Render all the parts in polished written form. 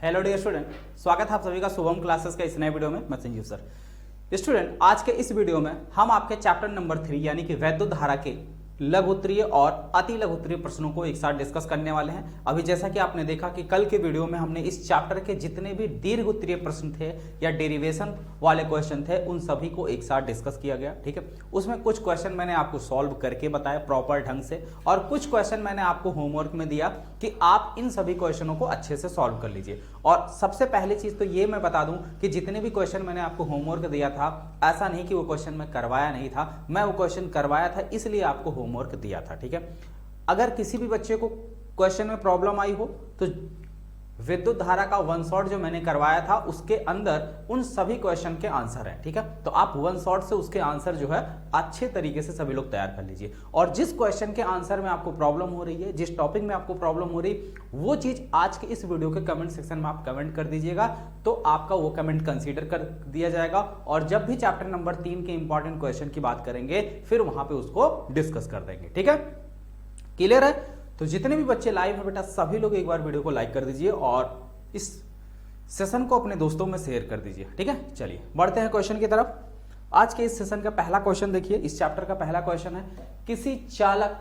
Hello dear student, स्वागत है आप सभी का शुभम क्लासेस का इस नए वीडियो में। मैं संजीव सर। स्टूडेंट, आज के इस वीडियो में हम आपके चैप्टर नंबर 3 यानी कि वैद्युत धारा के लघुत्तरीय और अति लघुत्तरीय प्रश्नों को एक साथ डिस्कस करने वाले हैं। अभी जैसा कि आपने देखा कि कल के वीडियो में हमने इस चैप्टर के जितने भी दीर्घ उत्तरीय प्रश्न थे या डेरिवेशन वाले क्वेश्चन थे उन सभी को एक साथ डिस्कस किया गया। ठीक है, उसमें कुछ क्वेश्चन मैंने आपको सॉल्व करके बताया प्रॉपर ढंग से, और कुछ क्वेश्चन मैंने आपको होमवर्क में दिया कि आप इन सभी क्वेश्चनों को अच्छे से सॉल्व कर लीजिए। और सबसे पहली चीज तो ये मैं बता दूं कि जितने भी क्वेश्चन मैंने आपको होमवर्क दिया था, ऐसा नहीं कि वो क्वेश्चन मैं करवाया नहीं था, मैं वो क्वेश्चन करवाया था, इसलिए आपको होमवर्क दिया था। ठीक है, अगर किसी भी बच्चे को क्वेश्चन में प्रॉब्लम आई हो तो विद्युत धारा का वन शॉट जो मैंने करवाया था उसके अंदर उन सभी क्वेश्चन के आंसर हैं। ठीक है, तो आप वन शॉट से उसके आंसर जो है अच्छे तरीके से सभी लोग तैयार कर लीजिए। और जिस क्वेश्चन के आंसर में आपको प्रॉब्लम हो रही है, जिस टॉपिक में आपको प्रॉब्लम हो रही, वो चीज आज के इस वीडियो के कमेंट सेक्शन में आप कमेंट कर दीजिएगा, तो आपका वो कमेंट कंसीडर कर दिया जाएगा। और जब भी चैप्टर नंबर 3 के इंपॉर्टेंट क्वेश्चन की बात करेंगे फिर वहां पर उसको डिस्कस कर देंगे। ठीक है, क्लियर है? तो जितने भी बच्चे लाइव है बेटा, सभी लोग एक बार वीडियो को लाइक कर दीजिए और इस सेशन को अपने दोस्तों में शेयर कर दीजिए। ठीक है, चलिए बढ़ते हैं क्वेश्चन की तरफ। आज के इस सेशन का पहला क्वेश्चन देखिए, इस चैप्टर का पहला क्वेश्चन है, किसी चालक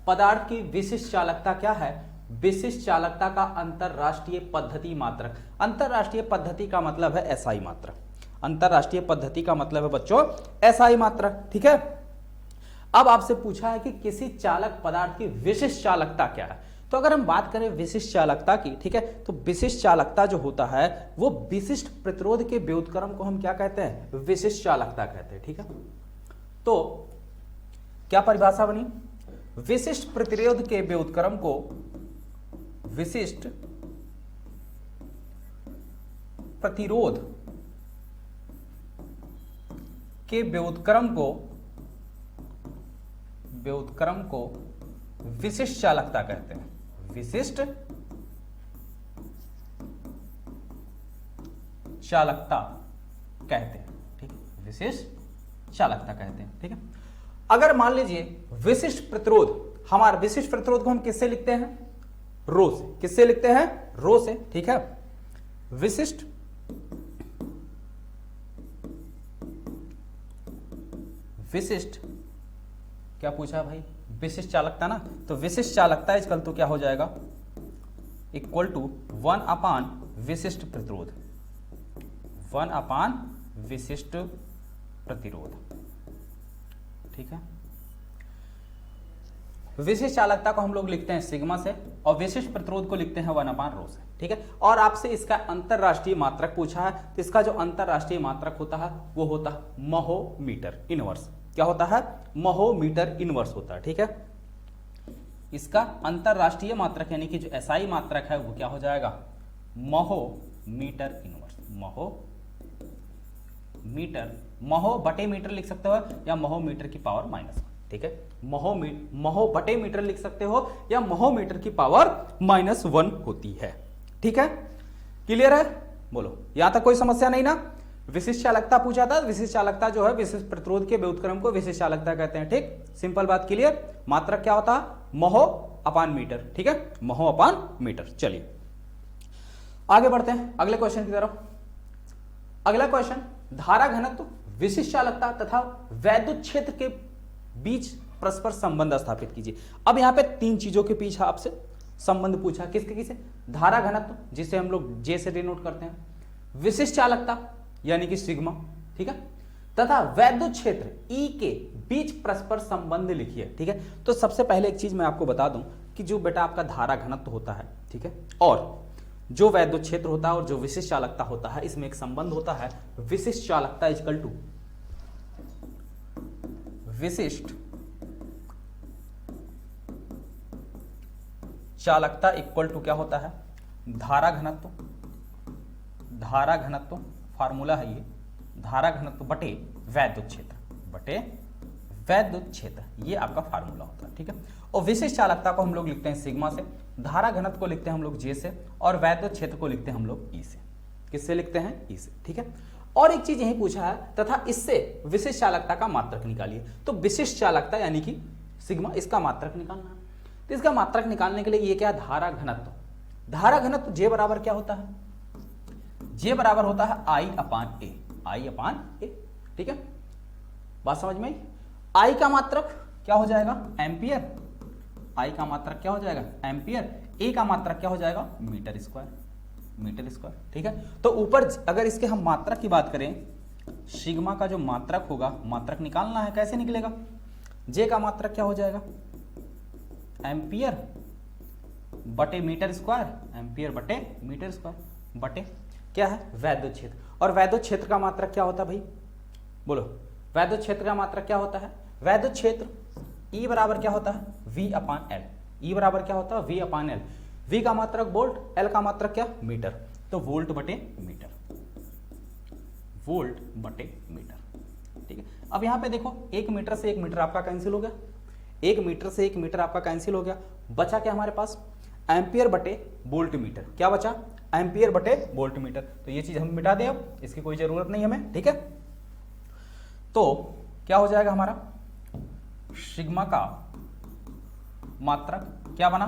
पदार्थ की विशिष्ट चालकता क्या है? विशिष्ट चालकता का अंतरराष्ट्रीय पद्धति मात्रक। अंतरराष्ट्रीय पद्धति का मतलब है एसआई मात्रक। अंतरराष्ट्रीय पद्धति का मतलब है बच्चों एसआई मात्रक। ठीक है, अब आपसे पूछा है कि किसी चालक पदार्थ की विशिष्ट चालकता क्या है। तो अगर हम बात करें विशिष्ट चालकता की, ठीक है, तो विशिष्ट चालकता जो होता है वो विशिष्ट प्रतिरोध के व्युत्क्रम को हम क्या कहते हैं? विशिष्ट चालकता कहते हैं। ठीक है, तो क्या परिभाषा बनी? विशिष्ट प्रतिरोध के व्युत्क्रम को विशिष्ट प्रतिरोध के व्युत्क्रम को विशिष्ट चालकता कहते हैं। विशिष्ट चालकता कहते हैं। ठीक, विशिष्ट चालकता कहते हैं। ठीक है, अगर मान लीजिए विशिष्ट प्रतिरोध, हमारा विशिष्ट प्रतिरोध को हम किससे लिखते हैं? रो से। किससे लिखते हैं? रो से। ठीक है, विशिष्ट क्या पूछा भाई? विशिष्ट चालकता ना, तो विशिष्ट चालकता इक्वल तो क्या हो जाएगा? इक्वल टू 1 अपान विशिष्ट प्रतिरोध। 1 अपान विशिष्ट प्रतिरोध। ठीक है, विशिष्ट चालकता को हम लोग लिखते हैं सिग्मा से और विशिष्ट प्रतिरोध को लिखते हैं 1 अपान रो से। ठीक है, और आपसे इसका अंतरराष्ट्रीय मात्रक पूछा है, तो इसका जो अंतरराष्ट्रीय मात्रक होता है वो होता है महोमीटर इनवर्स। क्या होता है? महोमीटर इनवर्स होता है। ठीक है, इसका अंतरराष्ट्रीय मात्रक यानी कि जो एसआई मात्रक है वो क्या हो जाएगा? महोमीटर इनवर्स। महो बटे मीटर लिख सकते हो या महोमीटर की पावर -1। ठीक है, महो बटे मीटर लिख सकते हो या महोमीटर की पावर -1 होती है। ठीक है, क्लियर है? बोलो, यहां तक कोई समस्या नहीं ना? विशिष्ट चालकता पूछा था, विशिष्ट चालकता जो है विशिष्ट प्रतिरोध के व्युत्क्रम को विशिष्ट चालकता कहते हैं। ठीक, सिंपल बात, क्लियर? मात्रक क्या होता है? महो अपान मीटर। ठीक है, महो अपान मीटर। चलिए आगे बढ़ते हैं अगले क्वेश्चन की तरफ। अगला क्वेश्चन, धारा घनत्व, विशिष्ट चालकता तथा वैद्युत क्षेत्र के बीच परस्पर संबंध स्थापित कीजिए। अब यहां पे 3 चीजों के बीच आपसे संबंध पूछा। किसके किसे? धारा घनत्व, जिसे हम लोग जे से डिनोट करते हैं, विशिष्ट चालकता यानी कि सिग्मा, ठीक है, तथा वैद्युत क्षेत्र ई के बीच परस्पर संबंध लिखिए। ठीक है, तो सबसे पहले एक चीज मैं आपको बता दूं कि जो बेटा आपका धारा घनत्व होता है, ठीक है, और जो वैद्युत क्षेत्र होता है और जो विशिष्ट चालकता होता है, इसमें एक संबंध होता है। विशिष्ट चालकता इक्वल टू विशिष्ट चालकता इक्वल टू क्या होता है? धारा घनत्व। धारा घनत्व फार्मूला है ये, धारा घनत्व बटे वैद्युत क्षेत्र, ये आपका फार्मूला होता है। ठीक है, और विशिष्ट चालकता को हम लोग लिखते हैं सिग्मा से, धारा घनत्व को लिखते हैं हम लोग जे से, और वैद्युत क्षेत्र को लिखते हैं हम लोग ई से। किससे लिखते हैं? ई से। ठीक है, और एक चीज यही पूछा है, तथा इससे विशिष्ट चालकता का मात्रक निकालिए। तो विशिष्ट चालकता यानी कि सिग्मा, इसका मात्रक निकालना है। तो इसका मात्रक निकालने के लिए ये क्या? धारा घनत्व। धारा घनत्व जे बराबर क्या होता है? जे बराबर होता है आई अपान ए, आई अपान ए, ठीक है, बात समझ में आई। आई का मात्रक क्या हो जाएगा, एम्पियर, आई का मात्रक क्या हो जाएगा, एम्पियर, ए का मात्रक क्या हो जाएगा, मीटर स्क्वायर, मीटर स्क्वायर, ठीक है। तो ऊपर अगर इसके हम मात्रक की बात करें, सिग्मा का जो मात्रक होगा, मात्रक निकालना है, कैसे निकलेगा, जे का मात्रक क्या हो जाएगा, एम्पियर बटे मीटर स्क्वायर, एम्पियर बटे मीटर स्क्वायर बटे क्या है, वैद्युत क्षेत्र। और वैद्युत क्षेत्र का मात्रक क्या होता है भाई, बोलो, वैद्युत क्षेत्र का मात्रक क्या होता है, वैद्युत क्षेत्र E बराबर क्या होता है, V अपान एल, E बराबर क्या होता है, V अपान एल, V का मात्रक वोल्ट, L का मात्रक क्या, मीटर, तो वोल्ट बटे मीटर, वोल्ट बटे मीटर, ठीक है। अब यहां पे देखो 1 मीटर से 1 मीटर आपका कैंसिल हो गया, 1 मीटर से 1 मीटर आपका कैंसिल हो गया, बचा क्या हमारे पास, एम्पियर बटे वोल्ट मीटर, क्या बचा, एम्पियर बटे वोल्ट मीटर। तो ये चीज हम मिटा दें, अब इसकी कोई जरूरत नहीं हमें, ठीक है। तो क्या हो जाएगा हमारा, सिग्मा का मात्रक क्या बना,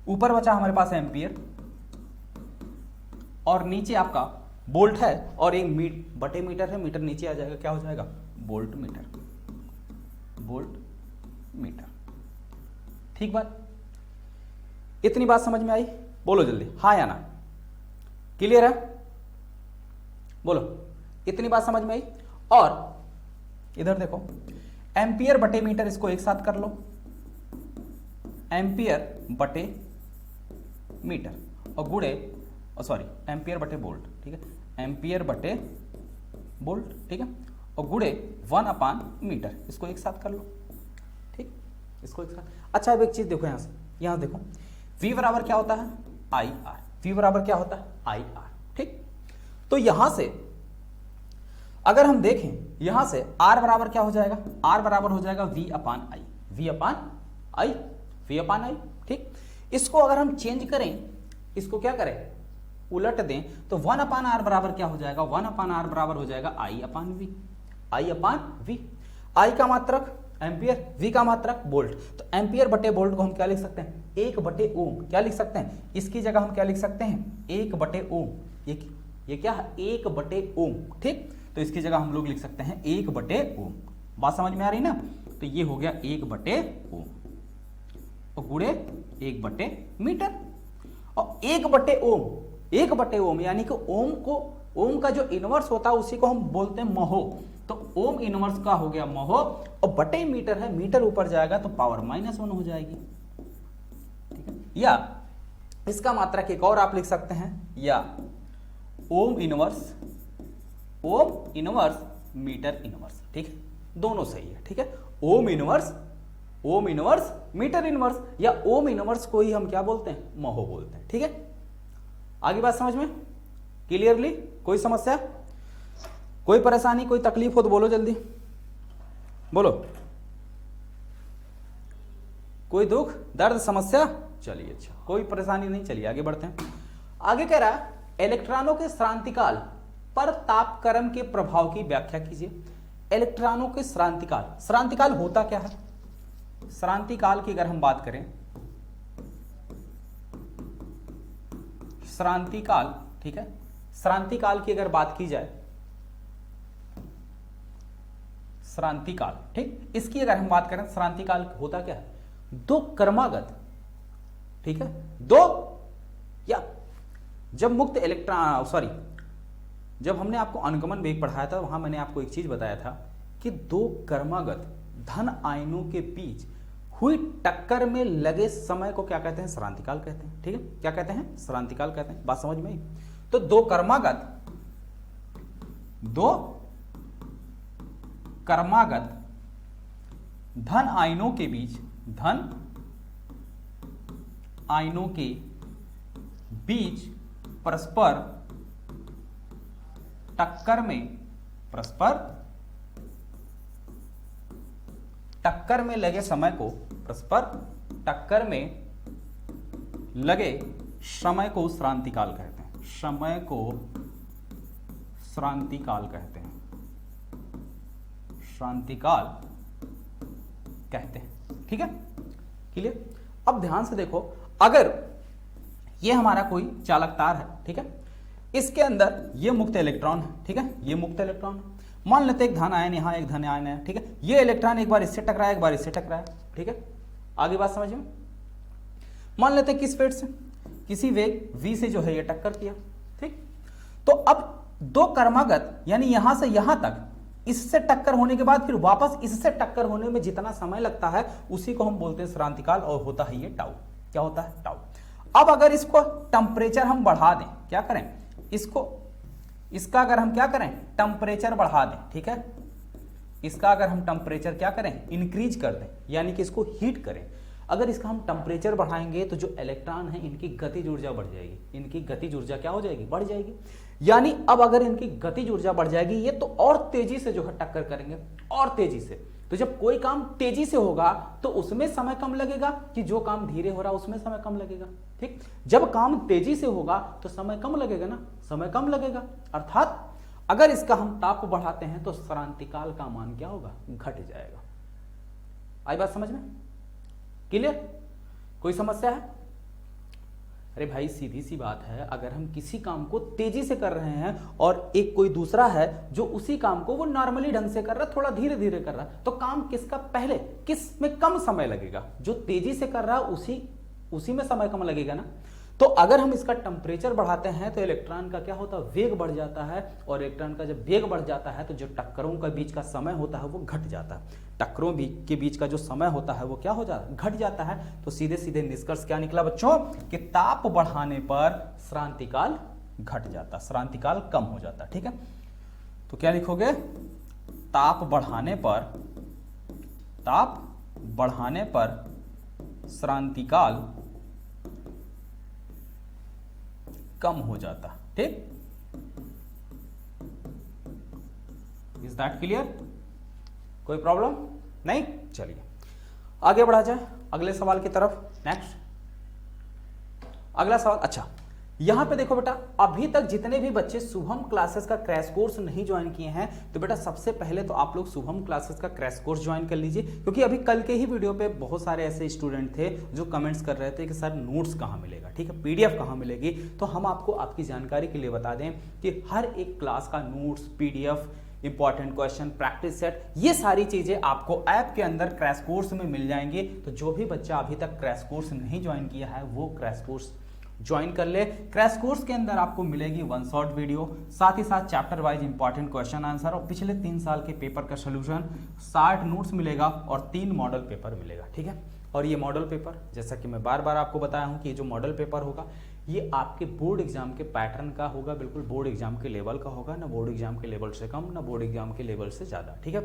ऊपर बचा हमारे पास एम्पियर और नीचे आपका वोल्ट है और एक बटे मीटर है, मीटर नीचे आ जाएगा, क्या हो जाएगा, वोल्ट मीटर, वोल्ट मीटर, ठीक बात। इतनी बात समझ में आई, बोलो जल्दी हाँ या ना, क्लियर है, बोलो, इतनी बात समझ में आई। और इधर देखो, एम्पियर बटे मीटर, इसको एक साथ कर लो, एम्पियर बटे मीटर और गुणे, सॉरी एम्पियर बटे वोल्ट, ठीक है, एम्पियर बटे वोल्ट, ठीक है, और गुणे 1 अपान मीटर, इसको एक साथ कर लो, ठीक, इसको एक साथ। अच्छा अब एक चीज देखो, यहां से यहां देखो, V बराबर क्या होता है, आई आर, V बराबर क्या होता है, आई आर, ठीक। तो यहां से अगर हम देखें, यहां से R बराबर क्या हो जाएगा, R बराबर हो जाएगा V अपान आई, V अपान आई, V अपान आई, ठीक। इसको अगर हम चेंज करें, इसको क्या करें, उलट दें, तो 1 अपान R बराबर क्या हो जाएगा, 1 अपान R बराबर हो जाएगा I upon V, I upon V। I का मात्रक एम्पियर, V का मात्रक वोल्ट, तो एम्पियर बटे वोल्ट को हम क्या लिख सकते हैं, 1 बटे ओम, क्या लिख सकते हैं, इसकी जगह हम क्या लिख सकते हैं, 1 बटे ओम, ये क्या है, 1 बटे ओम, ठीक। तो इसकी जगह हम लोग लिख सकते हैं 1 बटे ओम, बात समझ में आ रही ना। तो ये हो गया 1 बटे ओम और गुणे 1 बटे मीटर, और 1 बटे ओम, 1 बटे ओम यानी कि ओम का जो इनवर्स होता है उसी को हम बोलते हैं महो, तो ओम इनवर्स का हो गया महो, और बटे मीटर है, मीटर ऊपर जाएगा तो पावर -1 हो जाएगी, ठीक है। या इसका मात्रक एक और आप लिख सकते हैं, या ओम इनवर्स मीटर इनवर्स, ठीक है, दोनों सही है, ठीक है। ओम इनवर्स मीटर इनवर्स, या ओम इनवर्स को ही हम क्या बोलते हैं, महो बोलते हैं, ठीक है। आगे बात समझ में क्लियरली, कोई समस्या, कोई परेशानी, कोई तकलीफ हो तो बोलो जल्दी, बोलो, कोई दुख दर्द समस्या, चलिए अच्छा, कोई परेशानी नहीं, चलिए आगे बढ़ते हैं। आगे कह रहा है, इलेक्ट्रॉनों के श्रांतिकाल पर तापक्रम के प्रभाव की व्याख्या कीजिए। इलेक्ट्रॉनों के श्रांतिकाल, श्रांतिकाल होता क्या है, श्रांतिकाल की अगर हम बात करें, श्रांतिकाल, ठीक है, श्रांतिकाल की अगर बात की जाए, श्रांतिकाल, ठीक, इसकी अगर हम बात करें, श्रांतिकाल होता क्या है, दो क्रमागत, ठीक है, दो, या जब मुक्त इलेक्ट्रॉन, सॉरी, जब हमने आपको अनुगमन वेग पढ़ाया था, वहां मैंने आपको एक चीज बताया था कि दो क्रमागत धन आयनों के बीच हुई टक्कर में लगे समय को क्या कहते हैं, श्रांतिकाल कहते हैं, ठीक है, क्या कहते हैं, श्रांतिकाल कहते हैं, बात समझ में आई। तो दो क्रमागत धन आयनों के बीच, धन आयनों के बीच परस्पर टक्कर में लगे समय को, परस्पर टक्कर में लगे समय को श्रांतिकाल कहते हैं, समय को श्रांतिकाल कहते हैं, श्रांतिकाल कहते हैं, ठीक है, क्लियर। अब ध्यान से देखो, अगर ये हमारा कोई चालक तार है, ठीक है, इसके अंदर ये मुक्त इलेक्ट्रॉन है, ठीक है, ये मुक्त इलेक्ट्रॉन। मान लेते एक धन आयन यहाँ, एक धन आयन है, ठीक है, ये इलेक्ट्रॉन एक बार इससे टकराया, एक बार इससे टकराया, ठीक है। आगे बात समझ में। मान लेते हैं किस वेग से, किसी वेग v से जो है ये टक्कर किया, ठीक। तो अब दो क्रमागत यानी यहां से यहां तक इससे टक्कर होने के बाद फिर वापस इससे टक्कर होने में जितना समय लगता है उसी को हम बोलते हैं श्रांतिकाल, और होता है ये टाउ। क्या होता है? टाउ। अब अगर इसको टेम्परेचर हम बढ़ा दें, क्या करें इसको, इसका अगर हम क्या करें टेम्परेचर बढ़ा दें, ठीक है, इसका अगर हम टेम्परेचर क्या करें इंक्रीज कर दें, यानी कि इसको हीट करें। अगर इसका हम टेम्परेचर बढ़ाएंगे तो जो इलेक्ट्रॉन है इनकी गतिज ऊर्जा बढ़ जाएगी, इनकी गतिज ऊर्जा क्या हो जाएगी? बढ़ जाएगी। यानी अब अगर इनकी गतिज ऊर्जा बढ़ जाएगी ये तो और तेजी से जो है टक्कर करेंगे, और तेजी से। तो जब कोई काम तेजी से होगा तो उसमें समय कम लगेगा, कि जो काम धीरे हो रहा है उसमें समय कम लगेगा, ठीक। जब काम तेजी से होगा तो समय कम लगेगा ना, समय कम लगेगा। अर्थात अगर इसका हम ताप बढ़ाते हैं तो श्रांतिकाल का मान क्या होगा? घट जाएगा। आई बात समझ में? क्लियर? कोई समस्या है? अरे भाई सीधी सी बात है, अगर हम किसी काम को तेजी से कर रहे हैं और एक कोई दूसरा है जो उसी काम को वो नॉर्मली ढंग से कर रहा है, थोड़ा धीरे धीरे कर रहा है, तो काम किसका पहले, किस में कम समय लगेगा? जो तेजी से कर रहा है उसी में समय कम लगेगा ना। तो अगर हम इसका टेम्परेचर बढ़ाते हैं तो इलेक्ट्रॉन का क्या होता है? वेग बढ़ जाता है, और इलेक्ट्रॉन का जब वेग बढ़ जाता है तो जो टक्करों के बीच का समय होता है वो घट जाता है। टक्करों के बीच का जो समय होता है वो क्या हो जाता है? घट जाता है। तो सीधे सीधे निष्कर्ष क्या निकला बच्चों कि ताप बढ़ाने पर श्रांतिकाल घट जाता, श्रांतिकाल कम हो जाता, ठीक है। तो क्या लिखोगे? ताप बढ़ाने पर श्रांतिकाल कम हो जाता, ठीक। Is that clear? कोई प्रॉब्लम नहीं? चलिए आगे बढ़ा जाए अगले सवाल की तरफ। नेक्स्ट अगला सवाल। अच्छा यहां पे देखो बेटा, अभी तक जितने भी बच्चे शुभम क्लासेस का क्रैश कोर्स नहीं ज्वाइन किए हैं तो बेटा सबसे पहले तो आप लोग शुभम क्लासेस का क्रैश कोर्स ज्वाइन कर लीजिए, क्योंकि अभी कल के ही वीडियो पे बहुत सारे ऐसे स्टूडेंट थे जो कमेंट्स कर रहे थे कि सर नोट्स कहाँ मिलेगा, ठीक है, पीडीएफ कहाँ मिलेगी। तो हम आपको आपकी जानकारी के लिए बता दें कि हर एक क्लास का notes, PDF, important question, practice set, ये सारी चीजें आपको ऐप के अंदर क्रैश कोर्स में मिल जाएंगे। तो जो भी बच्चा अभी तक क्रैश कोर्स नहीं ज्वाइन किया है वो क्रैश कोर्स ज्वाइन कर ले। क्रैश कोर्स के अंदर आपको मिलेगी 1 शॉर्ट वीडियो, साथ ही साथ chapter wise important question answer और पिछले 3 साल के पेपर का सोल्यूशन, 60 नोट्स मिलेगा और 3 मॉडल पेपर मिलेगा, ठीक है। और ये मॉडल पेपर, जैसा कि मैं बार बार आपको बताया हूं कि ये जो मॉडल पेपर होगा ये आपके बोर्ड एग्जाम के पैटर्न का होगा, बिल्कुल बोर्ड एग्जाम के लेवल का होगा, ना बोर्ड एग्जाम के लेवल से कम, ना बोर्ड एग्जाम के लेवल से ज़्यादा, ठीक है।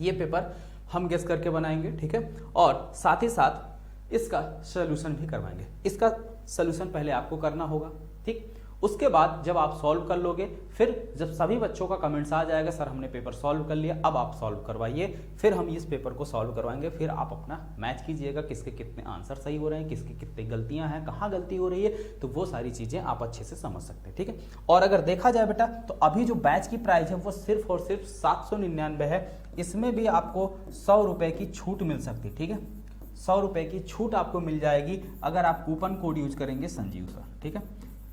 ये पेपर हम गेस करके बनाएंगे, ठीक है, और साथ ही साथ इसका सोल्यूशन भी करवाएंगे। इसका सोल्यूशन पहले आपको करना होगा, ठीक। उसके बाद जब आप सॉल्व कर लोगे, फिर जब सभी बच्चों का कमेंट्स आ जाएगा सर हमने पेपर सॉल्व कर लिया, अब आप सॉल्व करवाइए, फिर हम इस पेपर को सॉल्व करवाएंगे, फिर आप अपना मैच कीजिएगा किसके कितने आंसर सही हो रहे हैं, किसकी कितनी गलतियां हैं, कहाँ गलती हो रही है, तो वो सारी चीजें आप अच्छे से समझ सकते हैं, ठीक है। और अगर देखा जाए बेटा तो अभी जो बैच की प्राइस है वो सिर्फ और सिर्फ 799 है। इसमें भी आपको 100 रुपए की छूट मिल सकती है, ठीक है, 100 रुपए की छूट आपको मिल जाएगी अगर आप कूपन कोड यूज करेंगे संजीव सर, ठीक है।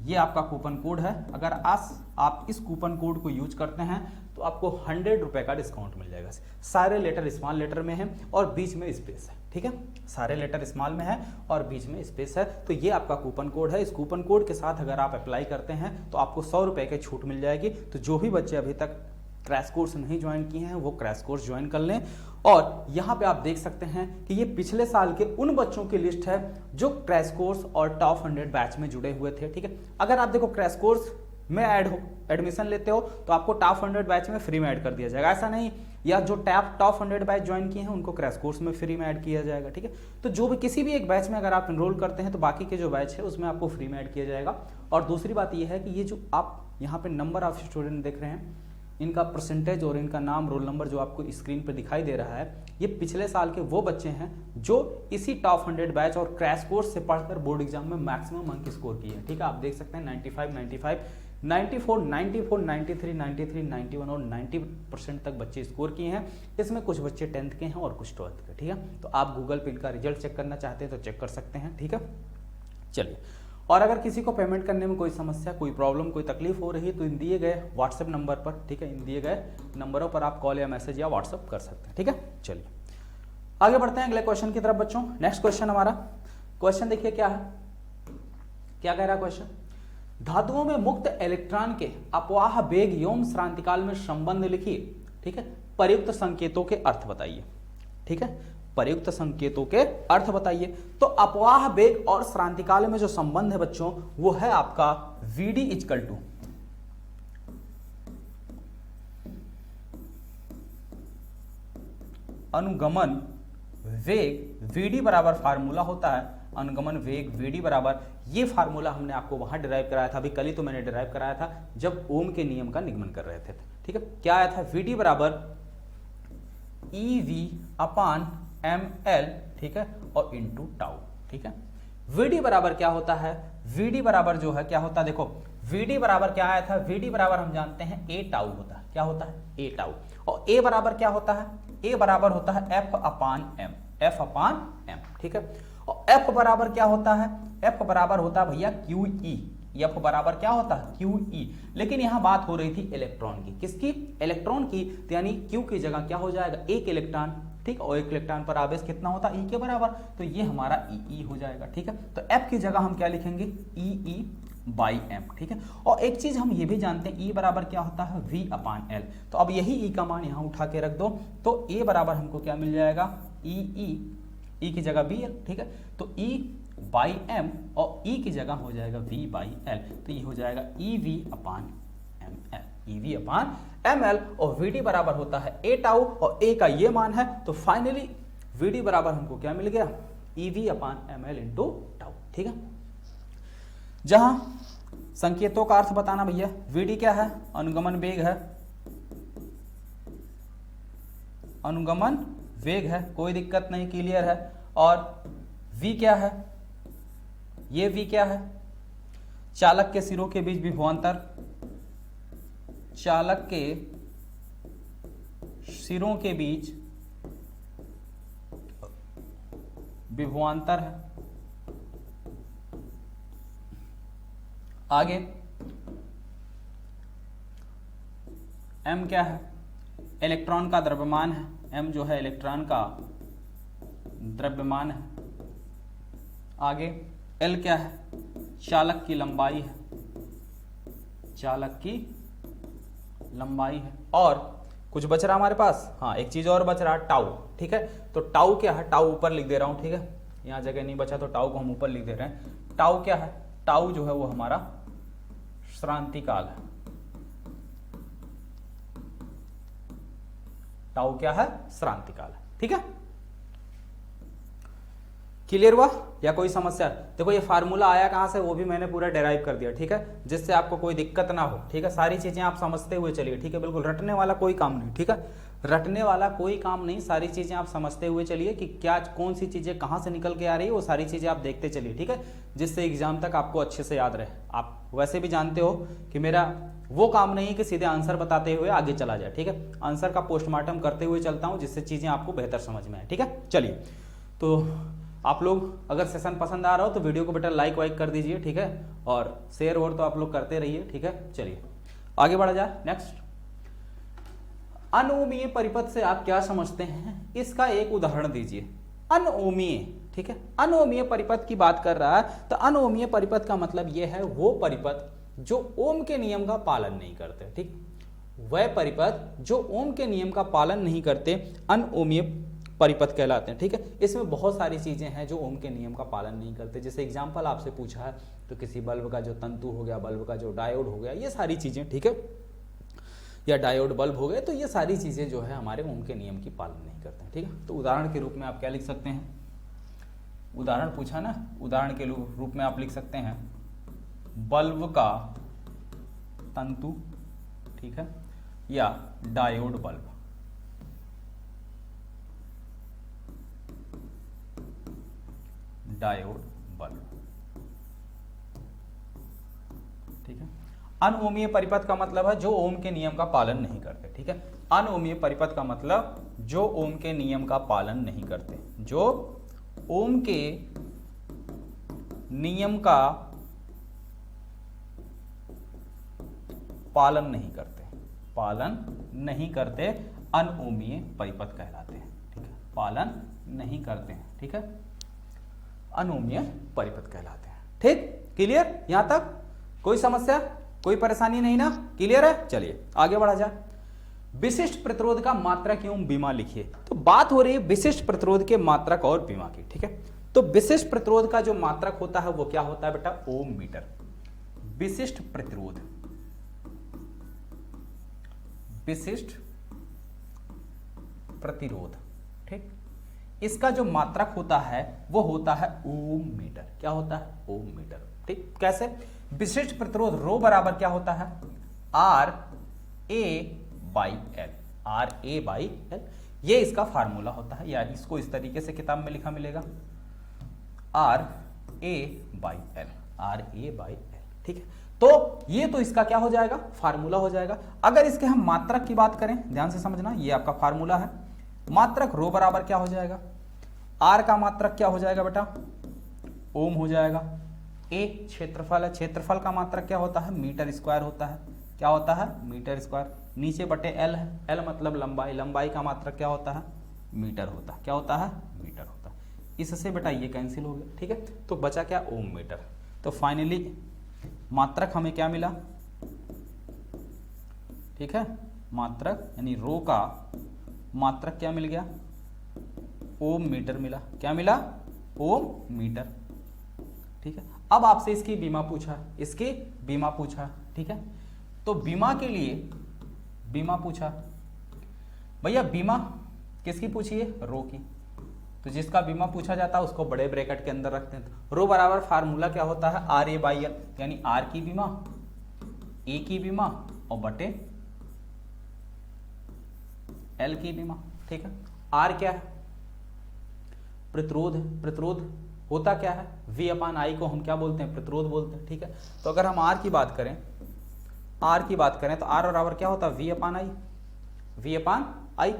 ये आपका कूपन कोड है, अगर आप इस कूपन कोड को यूज करते हैं तो आपको 100 रुपए का डिस्काउंट मिल जाएगा। सारे लेटर स्मॉल लेटर में है और बीच में स्पेस है, ठीक है, सारे लेटर स्मॉल में है और बीच में स्पेस है। तो ये आपका कूपन कोड है, इस कूपन कोड के साथ अगर आप अप्लाई करते हैं तो आपको 100 रुपए की छूट मिल जाएगी। तो जो भी बच्चे अभी तक क्रैश कोर्स नहीं ज्वाइन किए हैं वो क्रैश कोर्स ज्वाइन कर लें। और यहाँ पे आप देख सकते हैं कि ये पिछले साल के उन बच्चों की लिस्ट है जो क्रैश कोर्स और टॉप 100 बैच में जुड़े हुए थे, ठीक है। अगर आप देखो क्रैश कोर्स में एडमिशन लेते हो तो आपको टॉप 100 बैच में फ्री में ऐड कर दिया जाएगा, ऐसा नहीं, या जो टॉप 100 बैच ज्वाइन किए हैं उनको क्रैश कोर्स में फ्री में ऐड किया जाएगा, ठीक है। तो जो भी किसी भी एक बैच में अगर आप एनरोल करते हैं तो बाकी के जो बैच है उसमें आपको फ्री में ऐड किया जाएगा। और दूसरी बात यह है कि ये जो आप यहाँ पे नंबर ऑफ स्टूडेंट देख रहे हैं, इनका परसेंटेज और इनका नाम, रोल नंबर जो आपको स्क्रीन पर दिखाई दे रहा है, ये पिछले साल के वो बच्चे हैं जो इसी टॉप 100 बैच और क्रैश कोर्स से पढ़कर बोर्ड एग्जाम में मैक्सिमम अंक स्कोर किए हैं, ठीक है। आप देख सकते हैं 95, 94, 94, 93, 93, 91 और 90% तक बच्चे स्कोर किए हैं। इसमें कुछ बच्चे 10th के हैं और कुछ 12th के, ठीक है। तो आप गूगल पे इनका रिजल्ट चेक करना चाहते हैं तो चेक कर सकते हैं, ठीक है। चलिए और अगर किसी को पेमेंट करने में कोई समस्या, कोई प्रॉब्लम, कोई तकलीफ हो रही है तो इन दिए गए व्हाट्सएप नंबर पर, ठीक है, इन दिए गए नंबरों पर आप कॉल या मैसेज या व्हाट्सएप कर सकते हैं, ठीक है। चलिए आगे बढ़ते हैं अगले क्वेश्चन की तरफ बच्चों। नेक्स्ट क्वेश्चन हमारा, क्वेश्चन देखिए क्या है, क्या कह रहा है क्वेश्चन, धातुओं में मुक्त इलेक्ट्रॉन के अपवाह वेग एवं श्रांतिकाल में संबंध लिखिए, ठीक है, प्रयुक्त संकेतों के अर्थ बताइए, ठीक है, प्रयुक्त संकेतों के अर्थ बताइए। तो अपवाह वेग और श्रांतिकाल में जो संबंध है बच्चों वो है आपका Vd इक्वल टू अनुगमन वेग, Vd बराबर फार्मूला होता है अनुगमन वेग Vd बराबर, ये फार्मूला हमने आपको वहां डिराइव कराया था, अभी कल ही तो मैंने डिराइव कराया था जब ओम के नियम का निगमन कर रहे थे, ठीक है। क्या आया था, Vd बराबर EV अपान ml, ठीक है, और इंटू टाउ, ठीक है। Vd बराबर क्या होता है, Vd बराबर जो है क्या होता है, देखो Vd बराबर क्या आया था, Vd बराबर हम जानते हैं a टाउ होता है, क्या होता है a टाउ, और a बराबर क्या होता है, a बराबर होता है f अपान m, f अपान m, ठीक है। और f बराबर क्या होता है, f बराबर होता है भैया QE, f बराबर क्या होता है QE, लेकिन यहां बात हो रही थी इलेक्ट्रॉन की, किसकी, इलेक्ट्रॉन की, तो यानी Q की जगह क्या हो जाएगा, एक इलेक्ट्रॉन, ठीक, और एक इलेक्ट्रॉन पर आवेश कितना होता है E के बराबर, तो ये हमारा EE हो जाएगा, ठीक है। तो F की जगह हम क्या लिखेंगे EE बाई M, ठीक है। और एक चीज हम ये भी जानते हैं E बराबर क्या होता है V अपान L, तो अब यही E का मान यहां उठा के रख दो, तो A बराबर हमको क्या मिल जाएगा EE, E की जगह BL, ठीक है, तो E बाई M और E की जगह हो जाएगा V बाई L, तो ये हो जाएगा EV अपान ML, EV अपान ML, और VD बराबर होता है a टाउ और a का ये मान है, तो फाइनली VD बराबर हमको क्या मिल गया EV अपान ML इंटू टाउ, ठीक है। जहां संकेतों का अर्थ बताना भैया, VD क्या है, अनुगमन वेग है, अनुगमन वेग है, कोई दिक्कत नहीं, क्लियर है। और V क्या है, ये V क्या है, चालक के सिरों के बीच विभवांतर, चालक के सिरों के बीच विभवांतर है। आगे M क्या है, इलेक्ट्रॉन का द्रव्यमान है, M जो है इलेक्ट्रॉन का द्रव्यमान है। आगे L क्या है, चालक की लंबाई है, चालक की लंबाई है। और कुछ बच रहा हमारे पास, हाँ एक चीज और बच रहा है टाउ, ठीक है। तो टाउ क्या है, टाउ ऊपर लिख दे रहा हूं, ठीक है, यहां जगह नहीं बचा तो टाउ को हम ऊपर लिख दे रहे हैं। टाउ क्या है, टाउ जो है वो हमारा श्रांतिकाल है, टाउ क्या है, श्रांतिकाल है, ठीक है। क्लियर हुआ या कोई समस्या? देखो ये फार्मूला आया कहां से वो भी मैंने पूरा डेराइव कर दिया, ठीक है, जिससे आपको कोई दिक्कत ना हो, ठीक है। सारी चीजें आप समझते हुए चलिए, ठीक है, बिल्कुल रटने वाला कोई काम नहीं, ठीक है, रटने वाला कोई काम नहीं, सारी चीजें आप समझते हुए चलिए कि क्या कौन सी चीजें कहां से निकल के आ रही है, वो सारी चीजें आप देखते चलिए, ठीक है, जिससे एग्जाम तक आपको अच्छे से याद रहे। आप वैसे भी जानते हो कि मेरा वो काम नहीं है कि सीधे आंसर बताते हुए आगे चला जाए, ठीक है, आंसर का पोस्टमार्टम करते हुए चलता हूं जिससे चीजें आपको बेहतर समझ में आए, ठीक है। चलिए, तो आप लोग अगर सेशन पसंद आ रहा हो तो वीडियो को बेटा लाइक वाइक कर दीजिए, ठीक है, और शेयर और तो आप लोग करते रहिए, ठीक है। चलिए आगे बढ़ा जाए। नेक्स्ट, अनओमीय परिपथ से आप क्या समझते हैं, इसका एक उदाहरण दीजिए। अनओमीय, ठीक है, अनओमीय परिपथ की बात कर रहा है, तो अनओमीय परिपथ का मतलब यह है वो परिपथ जो ओम के नियम का पालन नहीं करते, ठीक, वह परिपथ जो ओम के नियम का पालन नहीं करते अनओमीय परिपथ कहलाते हैं, ठीक है। इसमें बहुत सारी चीजें हैं जो ओम के नियम का पालन नहीं करते, जैसे एग्जांपल आपसे पूछा है तो किसी बल्ब का जो तंतु हो गया, बल्ब का जो डायोड हो गया, ये सारी चीजें, ठीक है, या डायोड बल्ब हो गए, तो ये सारी चीजें जो है हमारे ओम के नियम की पालन नहीं करते हैं, ठीक है। तो उदाहरण के रूप में आप क्या लिख सकते हैं, उदाहरण पूछा ना, उदाहरण के रूप में आप लिख सकते हैं बल्ब का तंतु, ठीक है, या डायोड बल्ब, डायोड बल्ब, ठीक है। अनओमीय परिपथ का मतलब है जो ओम के नियम का पालन नहीं करते, ठीक है। अनओमीय परिपथ का मतलब जो ओम के नियम का पालन नहीं करते, जो ओम के नियम का पालन नहीं करते, पालन नहीं करते, अनोमीय परिपथ कहलाते हैं। ठीक है, पालन नहीं करते हैं, ठीक है, अनोमीय परिपथ कहलाते हैं। ठीक, क्लियर? यहां तक कोई समस्या, कोई परेशानी नहीं ना? क्लियर है? चलिए आगे बढ़ा जाए। विशिष्ट प्रतिरोध का मात्रक एवं बीमा लिखिए। तो बात हो रही है विशिष्ट प्रतिरोध के मात्रक और बीमा की। ठीक है, तो विशिष्ट प्रतिरोध का जो मात्रक होता है वो क्या होता है बेटा? ओम मीटर। विशिष्ट प्रतिरोध, विशिष्ट प्रतिरोध, ठीक, इसका जो मात्रक होता है वो होता है ओम मीटर। क्या होता है? Ohm metre. ठीक, कैसे? विशिष्ट प्रतिरोध रो बराबर क्या होता है? R A by L, R A by L, ये इसका फार्मूला होता है, या इसको इस तरीके से किताब में लिखा मिलेगा, R A by L, R A by L. ठीक है, तो ये तो इसका क्या हो जाएगा? फार्मूला हो जाएगा। अगर इसके हम मात्रक की बात करें, ध्यान से समझना, ये आपका फार्मूला है। मात्रक रो बराबर क्या हो जाएगा? आर का मात्रक क्या हो जाएगा बेटा? ओम हो जाएगा। ए क्षेत्रफल है, क्षेत्रफल का मात्रक क्या होता है? मीटर स्क्वायर होता है। क्या होता है? Metre square. नीचे बटे एल है, एल मतलब लंबाई, लंबाई का मात्रक क्या होता है? मीटर होता है। क्या होता है? मीटर होता है। इससे बेटा ये कैंसिल हो गया। ठीक है, तो बचा क्या? ओम मीटर। तो फाइनली मात्रक हमें क्या मिला? ठीक है, मात्रक यानी रो का मात्रक क्या मिल गया? ओम मीटर मिला। क्या मिला? ओम मीटर। ठीक है, अब आपसे इसकी बीमा पूछा, इसकी बीमा पूछा। ठीक है, तो बीमा के लिए बीमा पूछा, भैया बीमा किसकी पूछी है? रो की। तो जिसका बीमा पूछा जाता है उसको बड़े ब्रैकेट के अंदर रखते हैं। रो बराबर फार्मूला क्या होता है? आर ए बाई एल, यानी आर की बीमा, ए की बीमा और बटे एल की बीमा। ठीक है, आर क्या है? प्रतिरोध है। प्रतिरोध होता क्या है? V अपान आई को हम क्या बोलते हैं? प्रतिरोध बोलते हैं। ठीक है, तो अगर हम आर की बात करें, आर की बात करें तो आर बराबर क्या होता है? V अपान आई, V अपान आई।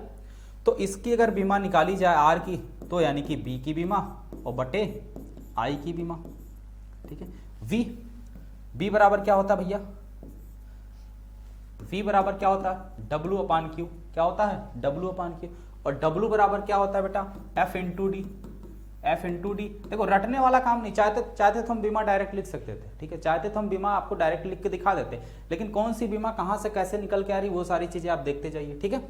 तो इसकी अगर बीमा निकाली जाए आर की, तो यानी कि बी की बीमा और बटे आई की बीमा। ठीक है, V बराबर क्या होता है भैया? V बराबर क्या होता है? W अपान क्यू। क्या होता है? W अपान क्यू। और W बराबर क्या होता है बेटा? F into D, F into D. देखो रटने वाला काम नहीं, चाहते तो हम बीमा डायरेक्ट लिख सकते थे। ठीक है, चाहते तो हम बीमा आपको डायरेक्ट लिख के दिखा देते, लेकिन कौन सी बीमा कहां से कैसे निकल के आ रही वो सारी चीजें आप देखते जाइए। ठीक है,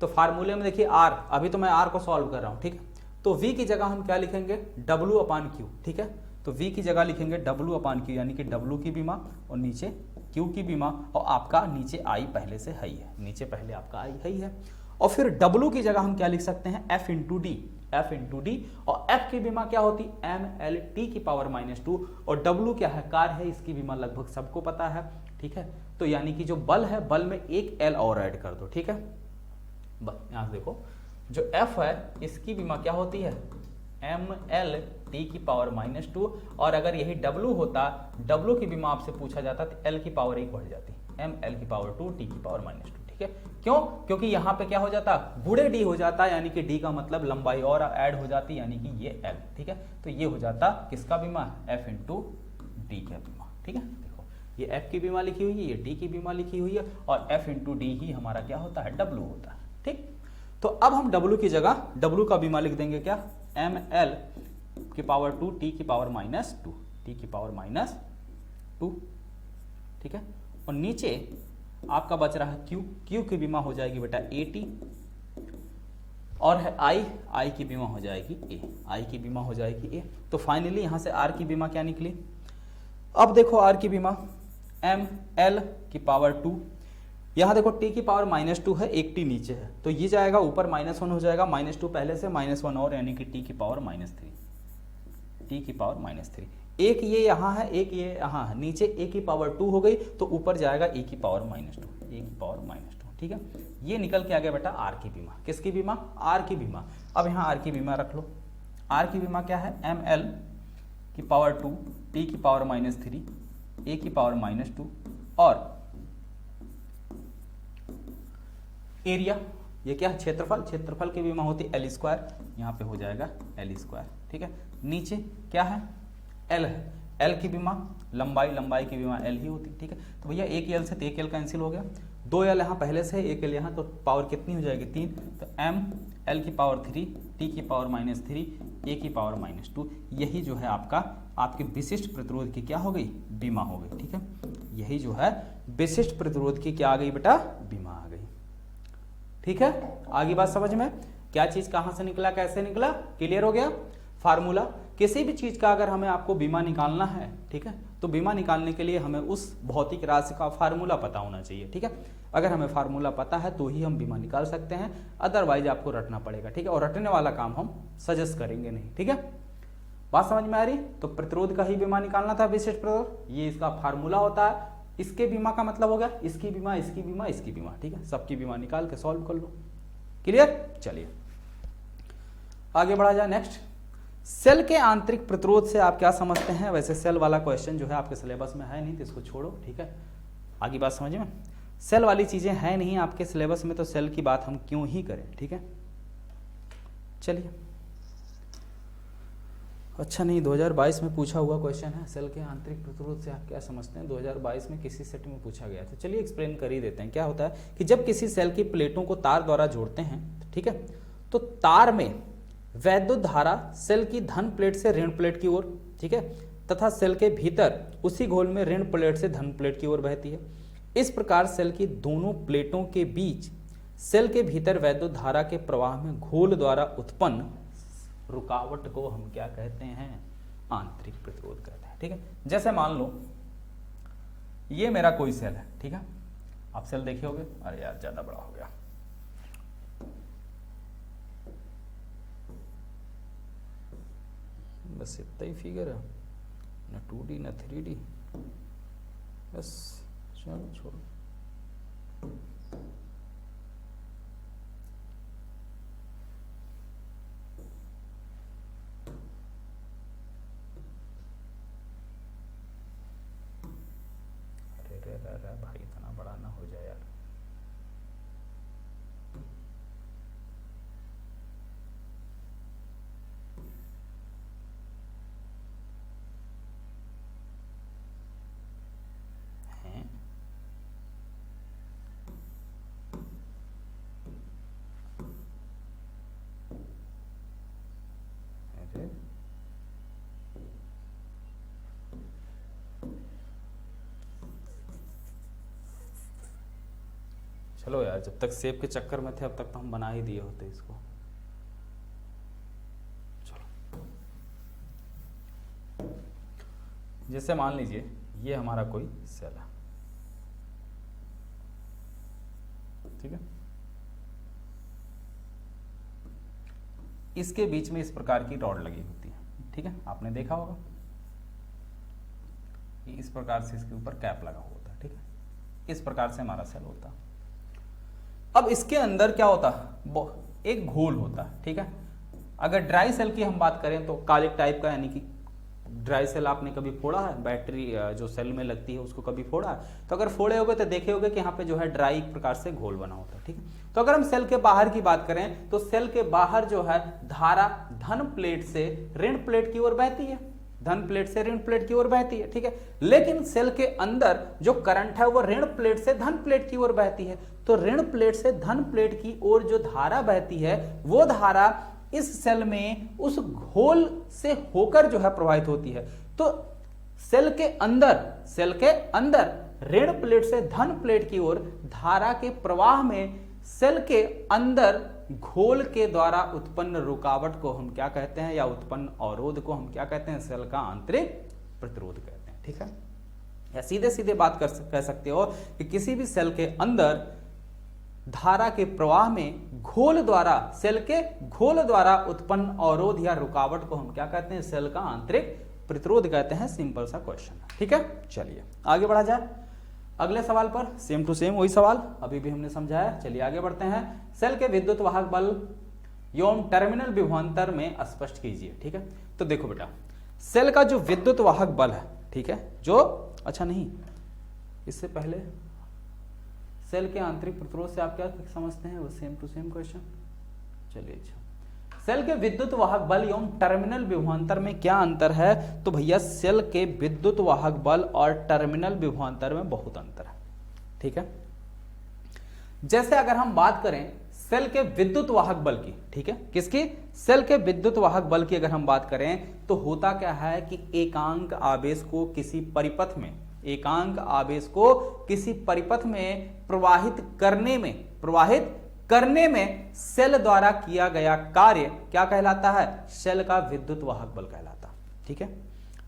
तो फार्मूले में देखिए आर, अभी तो मैं आर को सॉल्व कर रहा हूं। ठीक है, तो V की जगह हम क्या लिखेंगे? W अपान क्यू। ठीक है, तो V की जगह लिखेंगे W अपान क्यू, यानी कि W की बीमा और नीचे Q की बीमा, और आपका नीचे I पहले से है ही है, नीचे पहले आपका I है ही है। और फिर W की जगह हम क्या लिख सकते हैं? F into D, F into D. और F की बीमा क्या होती? MLT की पावर -2। और W क्या है? कार है, इसकी बीमा लगभग सबको पता है। ठीक है, तो यानी कि जो बल है, बल में एक L और ऐड कर दो। ठीक है, बस यहां से देखो, जो F है इसकी बीमा क्या होती है? MLT की पावर -2। और अगर यही W होता, W की बीमा आपसे पूछा जाता तो L की पावर 1 बढ़ जाती, ML की पावर 2, T की पावर -2। ठीक है, क्यों? क्योंकि यहाँ पे क्या हो जाता? गुणे D हो जाता, यानी कि D का मतलब लंबाई और ऐड हो जाती, यानी कि ये L। ठीक है, तो ये हो जाता किसका बीमा? F इंटू डी का बीमा। ठीक है, देखो ये F की बीमा लिखी हुई है, ये D की बीमा लिखी हुई है, और F इंटू डी ही हमारा क्या होता है? W होता है। ठीक, तो अब हम W की जगह W का बीमा लिख देंगे क्या? ML की पावर 2, T की पावर -2, T की पावर -2। ठीक है, और नीचे आपका बच रहा है Q की बीमा हो जाएगी बेटा AT, और है I की बीमा हो जाएगी A, I की बीमा हो जाएगी A। तो फाइनली यहां से R की बीमा क्या निकली? अब देखो R की बीमा ML की पावर 2, यहां देखो T की पावर -2 है, एक T नीचे है, तो ये जाएगा ऊपर -1 हो जाएगा, -2 पहले से -1 और, यानी कि T की पावर -3, T की पावर -3। एक ये यहाँ है, एक ये यहाँ है, नीचे A की पावर 2 हो गई, तो ऊपर जाएगा A की पावर -2, A की पावर -2। ठीक है, ये निकल के आ गया बेटा R की बीमा। किसकी बीमा? R की बीमा। अब यहाँ R की बीमा रख लो। R की बीमा क्या है? ML की पावर 2, T की पावर -3, A की पावर -2, और एरिया, ये क्या है? क्षेत्रफल। क्षेत्रफल की बीमा होती है L², यहाँ पे हो जाएगा L²। ठीक है, नीचे क्या है? L है, एल की बीमा लंबाई की बीमा एल ही होती है, ठीक है। तो भैया एक एल से एक एल कैंसिल हो गया, 2 एल यहाँ पहले से, एक एल यहाँ, तो पावर कितनी हो जाएगी 3, तो एम एल की पावर 3, टी की पावर -3, ए की पावर -2, यही जो है आपके विशिष्ट प्रतिरोध की क्या हो गई, बीमा हो गई, ठीक है। यही जो है विशिष्ट प्रतिरोध की क्या आ गई बेटा, बीमा आ गई, ठीक है। आगे बात समझ में, क्या चीज कहां से निकला, कैसे निकला, क्लियर हो गया। फार्मूला, किसी भी चीज का अगर हमें आपको बीमा निकालना है, ठीक है, तो बीमा निकालने के लिए हमें उस भौतिक राशि का फार्मूला पता होना चाहिए, ठीक है। अगर हमें फार्मूला पता है तो ही हम बीमा निकाल सकते हैं, अदरवाइज आपको रटना पड़ेगा, ठीक है। और रटने वाला काम हम सजेस्ट करेंगे नहीं, ठीक है। बात समझ में आ रही, तो प्रतिरोध का ही बीमा निकालना था, विशिष्ट प्रतिरोध, ये इसका फार्मूला होता है। इसके बीमा का मतलब हो गया इसकी बीमा, इसकी बीमा, इसकी बीमा, ठीक है। सबकी बीमा निकाल के सॉल्व कर लो, क्लियर। चलिए आगे बढ़ा जाए। नेक्स्ट, सेल के आंतरिक प्रतिरोध से आप क्या समझते हैं। वैसे सेल वाला क्वेश्चन जो है आपके सिलेबस में है नहीं, तो इसको छोड़ो, ठीक है। आगे बात समझ में, सेल वाली चीजें हैं नहीं आपके सिलेबस में, तो सेल की बात हम क्यों ही करें, ठीक है। चलिए, अच्छा नहीं, 2022 में पूछा हुआ क्वेश्चन है, सेल के आंतरिक प्रतिरोध से आप क्या समझते हैं, 2022 में किसी सेट में पूछा गया था। चलिए एक्सप्लेन कर ही देते हैं। क्या होता है कि जब किसी सेल की प्लेटों को तार द्वारा जोड़ते हैं, ठीक है, तो तार में वैद्युत धारा सेल की धन प्लेट से ऋण प्लेट की ओर, ठीक है, तथा सेल के भीतर उसी घोल में ऋण प्लेट से धन प्लेट की ओर बहती है। इस प्रकार सेल की दोनों प्लेटों के बीच सेल के भीतर वैद्युत धारा के प्रवाह में घोल द्वारा उत्पन्न रुकावट को हम क्या कहते हैं, आंतरिक प्रतिरोध कहते हैं, ठीक है। जैसे मान लो ये मेरा कोई सेल है, ठीक है, आप सेल देखे होगे, अरे यार ज्यादा बड़ा हो गया, बस इतना ही फिगर है, ना 2D ना 3D, बस चलो छोड़ो। अरे भाई इतना बड़ा ना हो जाए यार। चलो यार, जब तक सेब के चक्कर में थे अब तक तो हम बना ही दिए होते इसको। चलो, जैसे मान लीजिए ये हमारा कोई सेल है, ठीक है, इसके बीच में इस प्रकार की रॉड लगी होती है, ठीक है, आपने देखा होगा, इस प्रकार से इसके ऊपर कैप लगा हुआ होता है, ठीक है, इस प्रकार से हमारा सेल होता है। अब इसके अंदर क्या होता है, एक घोल होता है, ठीक है। अगर ड्राई सेल की हम बात करें तो कालिक टाइप का, यानी कि ड्राई सेल आपने कभी फोड़ा है, बैटरी जो सेल में लगती है उसको कभी फोड़ा है, तो अगर फोड़े होगे तो देखे होगे कि यहाँ पे जो है ड्राई प्रकार से घोल बना होता है, ठीक है। तो अगर हम सेल के बाहर की बात करें तो सेल के बाहर जो है धारा धन प्लेट से ऋण प्लेट की ओर बहती है, धन प्लेट से ऋण प्लेट की ओर बहती है, ठीक है। लेकिन सेल के अंदर जो करंट है वो ऋण प्लेट से धन प्लेट की ओर बहती है। तो ऋण प्लेट से धन प्लेट की ओर जो धारा बहती है वो धारा इस सेल में उस घोल से होकर जो है प्रवाहित होती है। तो सेल के अंदर ऋण प्लेट से धन प्लेट की ओर धारा के प्रवाह में सेल के अंदर घोल के द्वारा उत्पन्न रुकावट को हम क्या कहते हैं, या उत्पन्न अवरोध को हम क्या कहते हैं, सेल का आंतरिक प्रतिरोध कहते हैं, ठीक है। या सीधे सीधे बात कह सकते हो कि किसी भी सेल के अंदर धारा के प्रवाह में घोल द्वारा, सेल के घोल द्वारा उत्पन्न अवरोध या रुकावट को हम क्या कहते हैं, सेल का आंतरिक प्रतिरोध कहते हैं। सिंपल सा क्वेश्चन है, ठीक है। चलिए आगे बढ़ा जाए अगले सवाल पर, सेम टू सेम वही सवाल अभी भी हमने समझाया। चलिए आगे बढ़ते हैं। सेल के विद्युत वाहक बल एवं टर्मिनल विभवांतर में स्पष्ट कीजिए, ठीक है। तो देखो बेटा, सेल का जो विद्युत वाहक बल है, ठीक है, जो अच्छा नहीं, इससे पहले सेल के आंतरिक प्रतिरोध से आप क्या समझते हैं, वो सेम टू सेम क्वेश्चन। चलिए अच्छा, सेल के विद्युत वाहक बल एवं टर्मिनल विभवांतर में क्या अंतर है? तो भैया सेल के विद्युत वाहक बल और टर्मिनल विभवांतर में बहुत अंतर है। ठीक है, जैसे अगर हम बात करें सेल के विद्युत वाहक बल की, ठीक है, किसकी? सेल के विद्युत वाहक बल की अगर हम बात करें तो होता क्या है कि एकांक आवेश को किसी परिपथ में, एकांक आवेश को किसी परिपथ में प्रवाहित करने में सेल द्वारा किया गया कार्य क्या कहलाता है? सेल का विद्युत वाहक बल कहलाता है। ठीक है,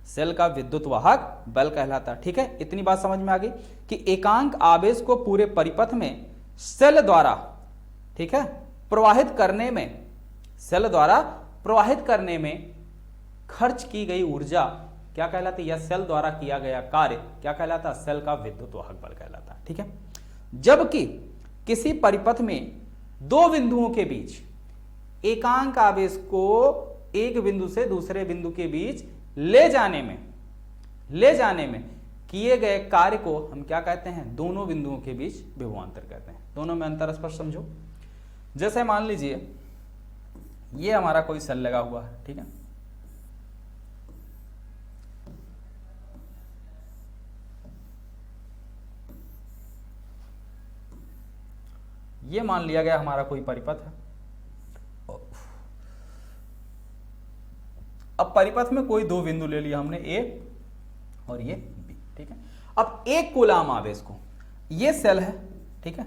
सेल का विद्युत वाहक बल कहलाता है। ठीक है, इतनी बात समझ में आ गई कि एकांक आवेश को पूरे परिपथ में सेल द्वारा, ठीक है, प्रवाहित करने में, सेल द्वारा प्रवाहित करने में खर्च की गई ऊर्जा क्या कहलाती है? या सेल द्वारा किया गया कार्य क्या कहलाता है? सेल का विद्युत वाहक बल कहलाता है। ठीक है, जबकि किसी परिपथ में दो बिंदुओं के बीच एकांक आवेश को एक बिंदु से दूसरे बिंदु के बीच ले जाने में किए गए कार्य को हम क्या कहते हैं? दोनों बिंदुओं के बीच विभवांतर कहते हैं। दोनों में अंतर स्पष्ट समझो। जैसे मान लीजिए ये हमारा कोई सेल लगा हुआ है, ठीक है, ये मान लिया गया हमारा कोई परिपथ है। अब परिपथ में कोई दो बिंदु ले लिया हमने, ए और ये बी। ठीक है, अब एक कूलाम आवेश को, ये सेल है, ठीक है,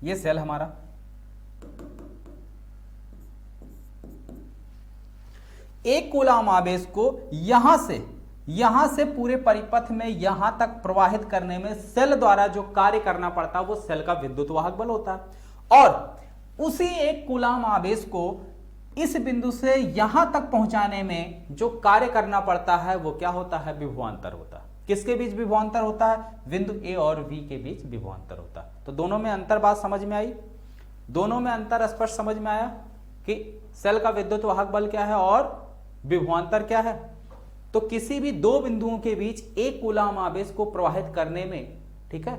ये सेल हमारा, एक कूलाम आवेश को यहां से पूरे परिपथ में यहां तक प्रवाहित करने में सेल द्वारा जो कार्य करना पड़ता है वो सेल का विद्युत वाहक बल होता है। और उसी एक कूलाम आवेश को इस बिंदु से यहां तक पहुंचाने में जो कार्य करना पड़ता है वो क्या होता है? विभवांतर होता है। किसके बीच विभवांतर होता है? बिंदु ए और बी के बीच विभवांतर होता है। तो दोनों में अंतर बात समझ में आई? दोनों में अंतर स्पष्ट समझ में आया कि सेल का विद्युत वाहक बल क्या है और विभवांतर क्या है? तो किसी भी दो बिंदुओं के बीच एक कूलाम आवेश को प्रवाहित करने में, ठीक है,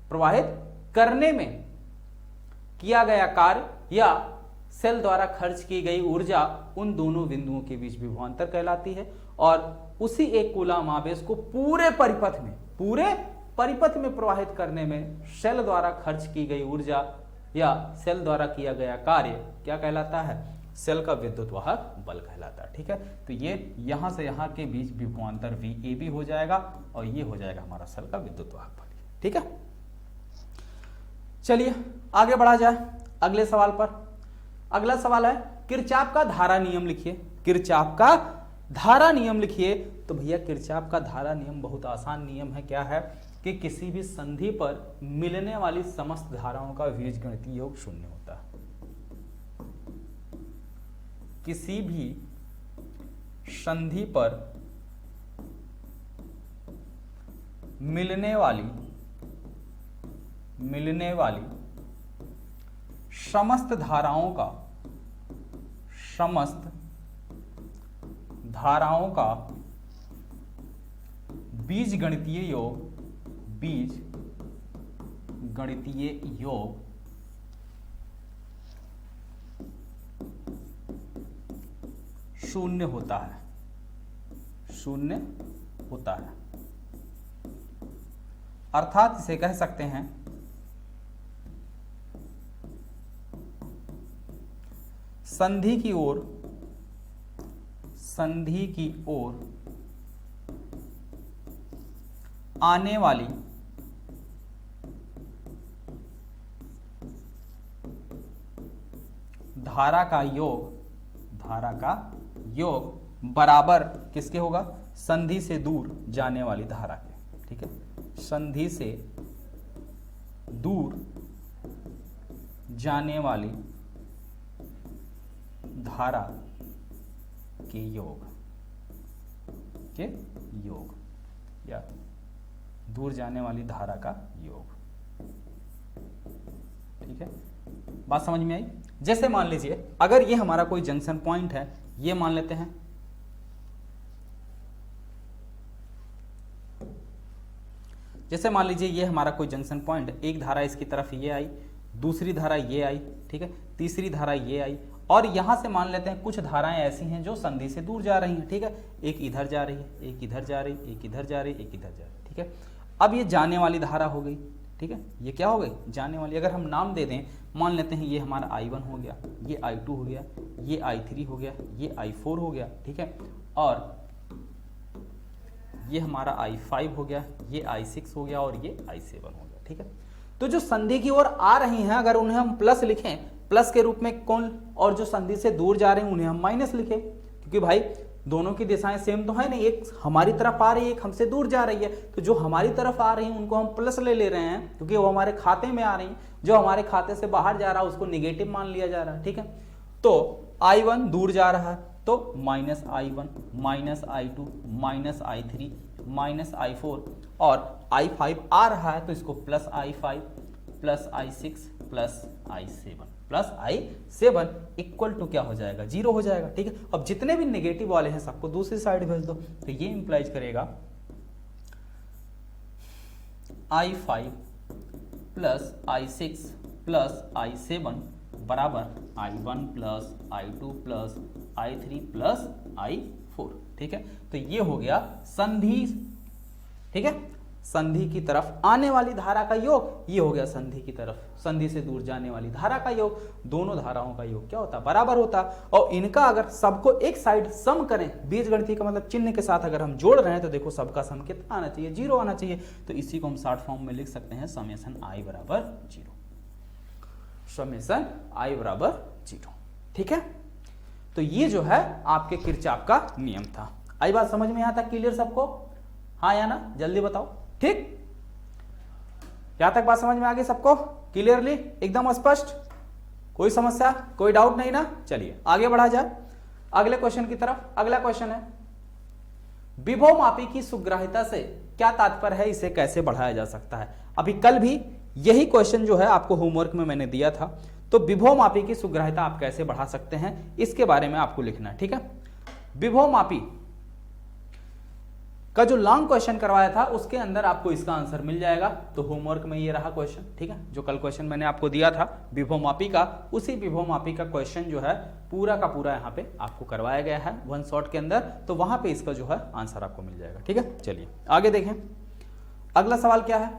प्रवाहित करने में किया गया कार्य या सेल द्वारा खर्च की गई ऊर्जा उन दोनों बिंदुओं के बीच विभवांतर कहलाती है। और उसी एक कूलाम आवेश को पूरे परिपथ में प्रवाहित करने में सेल द्वारा खर्च की गई ऊर्जा या सेल द्वारा किया गया कार्य क्या कहलाता है? सेल का विद्युत वाहक बल कहलाता है। ठीक है, तो ये यहां से यहां के बीच विभवांतर VAB हो जाएगा और ये हो जाएगा हमारा सेल का विद्युत वाहक बल। ठीक है, चलिए आगे बढ़ा जाए अगले सवाल पर। अगला सवाल है किरचॉफ का धारा नियम लिखिए। किरचॉफ का धारा नियम लिखिए। तो भैया किरचॉफ का धारा नियम बहुत आसान नियम है। क्या है कि किसी भी संधि पर मिलने वाली समस्त धाराओं का बीजगणितीय योग शून्य होता है। किसी भी संधि पर मिलने वाली समस्त धाराओं का बीजगणितीय योग शून्य होता है। अर्थात इसे कह सकते हैं संधि की ओर आने वाली धारा का योग बराबर किसके होगा? संधि से दूर जाने वाली धारा के। ठीक है, संधि से दूर जाने वाली धारा के योग या दूर जाने वाली धारा का योग। ठीक है, बात समझ में आई? जैसे मान लीजिए अगर ये हमारा कोई जंक्शन पॉइंट है, ये मान लेते हैं, जैसे मान लीजिए ये हमारा कोई जंक्शन पॉइंट, एक धारा इसकी तरफ ये आई, दूसरी धारा ये आई, ठीक है, तीसरी धारा ये आई और यहां से मान लेते हैं कुछ धाराएं ऐसी हैं जो संधि से दूर जा रही हैं, ठीक है, एक इधर जा रही है, एक इधर जा रही है, एक इधर जा रही है, एक इधर जा रही है, ठीक है। अब ये जाने वाली धारा हो गई, ठीक है, ये क्या हो गई, जाने वाली। अगर हम नाम दे दें, मान लेते हैं ये हमारा I1 हो गया, ये I2 हो गया, ये I3 हो गया, ये I4 हो गया, ठीक है, और ये हमारा I5 हो गया, ये I6 हो गया और ये I7 हो गया, ठीक है। तो जो संधि की ओर आ रही हैं अगर उन्हें हम प्लस लिखें, प्लस के रूप में कौन, और जो संधि से दूर जा रहे हैं उन्हें हम माइनस लिखें, क्योंकि भाई दोनों की दिशाएं सेम तो है नहीं, एक हमारी तरफ आ रही है, एक हमसे दूर जा रही है, तो जो हमारी तरफ आ रही है उनको हम प्लस ले रहे हैं क्योंकि वो हमारे खाते में आ रही है, जो हमारे खाते से बाहर जा रहा है उसको निगेटिव मान लिया जा रहा है, ठीक है। तो I1 दूर जा रहा है तो minus I1 minus I2 minus I3 minus I4, और I5 आ रहा है तो इसको plus I5 plus I6 plus I7 equal to क्या हो जाएगा, 0 हो जाएगा, ठीक है। अब जितने भी नेगेटिव वाले हैं सबको दूसरी साइड भेज दो, तो ये इंप्लाइज करेगा I5 plus I6 plus I7 बराबर I1 plus I2 plus I3 plus I4, ठीक है। तो ये हो गया संधि, ठीक है, संधि की तरफ आने वाली धारा का योग, ये हो गया संधि की तरफ, संधि से दूर जाने वाली धारा का योग। दोनों धाराओं का योग क्या होता, बराबर होता। और इनका अगर सबको एक साइड सम करें, बीजगणितीय का मतलब चिन्ह के साथ अगर हम जोड़ रहे हैं तो देखो सबका सम कितना आना चाहिए, 0 आना चाहिए। तो इसी को हम शॉर्ट फॉर्म में लिख सकते हैं समेशन I बराबर 0, समेशन I बराबर 0, ठीक है। तो ये जो है आपके किरचॉफ का नियम था। आई बात समझ में आता, क्लियर सबको, हाँ या ना, जल्दी बताओ, ठीक। यहां तक बात समझ में आ गई सबको, क्लियरली, एकदम स्पष्ट, कोई समस्या, कोई डाउट नहीं ना। चलिए आगे बढ़ा जाए अगले क्वेश्चन की तरफ। अगला क्वेश्चन है विभवमापी की सुग्राह्यता से क्या तात्पर्य है, इसे कैसे बढ़ाया जा सकता है। अभी कल भी यही क्वेश्चन जो है आपको होमवर्क में मैंने दिया था। तो विभवमापी की सुग्राह्यता आप कैसे बढ़ा सकते हैं, इसके बारे में आपको लिखना है, ठीक है। विभवमापी का जो लॉन्ग क्वेश्चन करवाया था उसके अंदर आपको इसका आंसर मिल जाएगा। तो होमवर्क में ये रहा क्वेश्चन, ठीक है, जो कल क्वेश्चन मैंने आपको दिया था विभवमापी का, उसी विभवमापी का क्वेश्चन जो है पूरा का पूरा यहाँ पे आपको करवाया गया है वन शॉट के अंदर। तो वहां पे इसका जो है आंसर आपको मिल जाएगा, ठीक है। चलिए आगे देखें, अगला सवाल क्या है,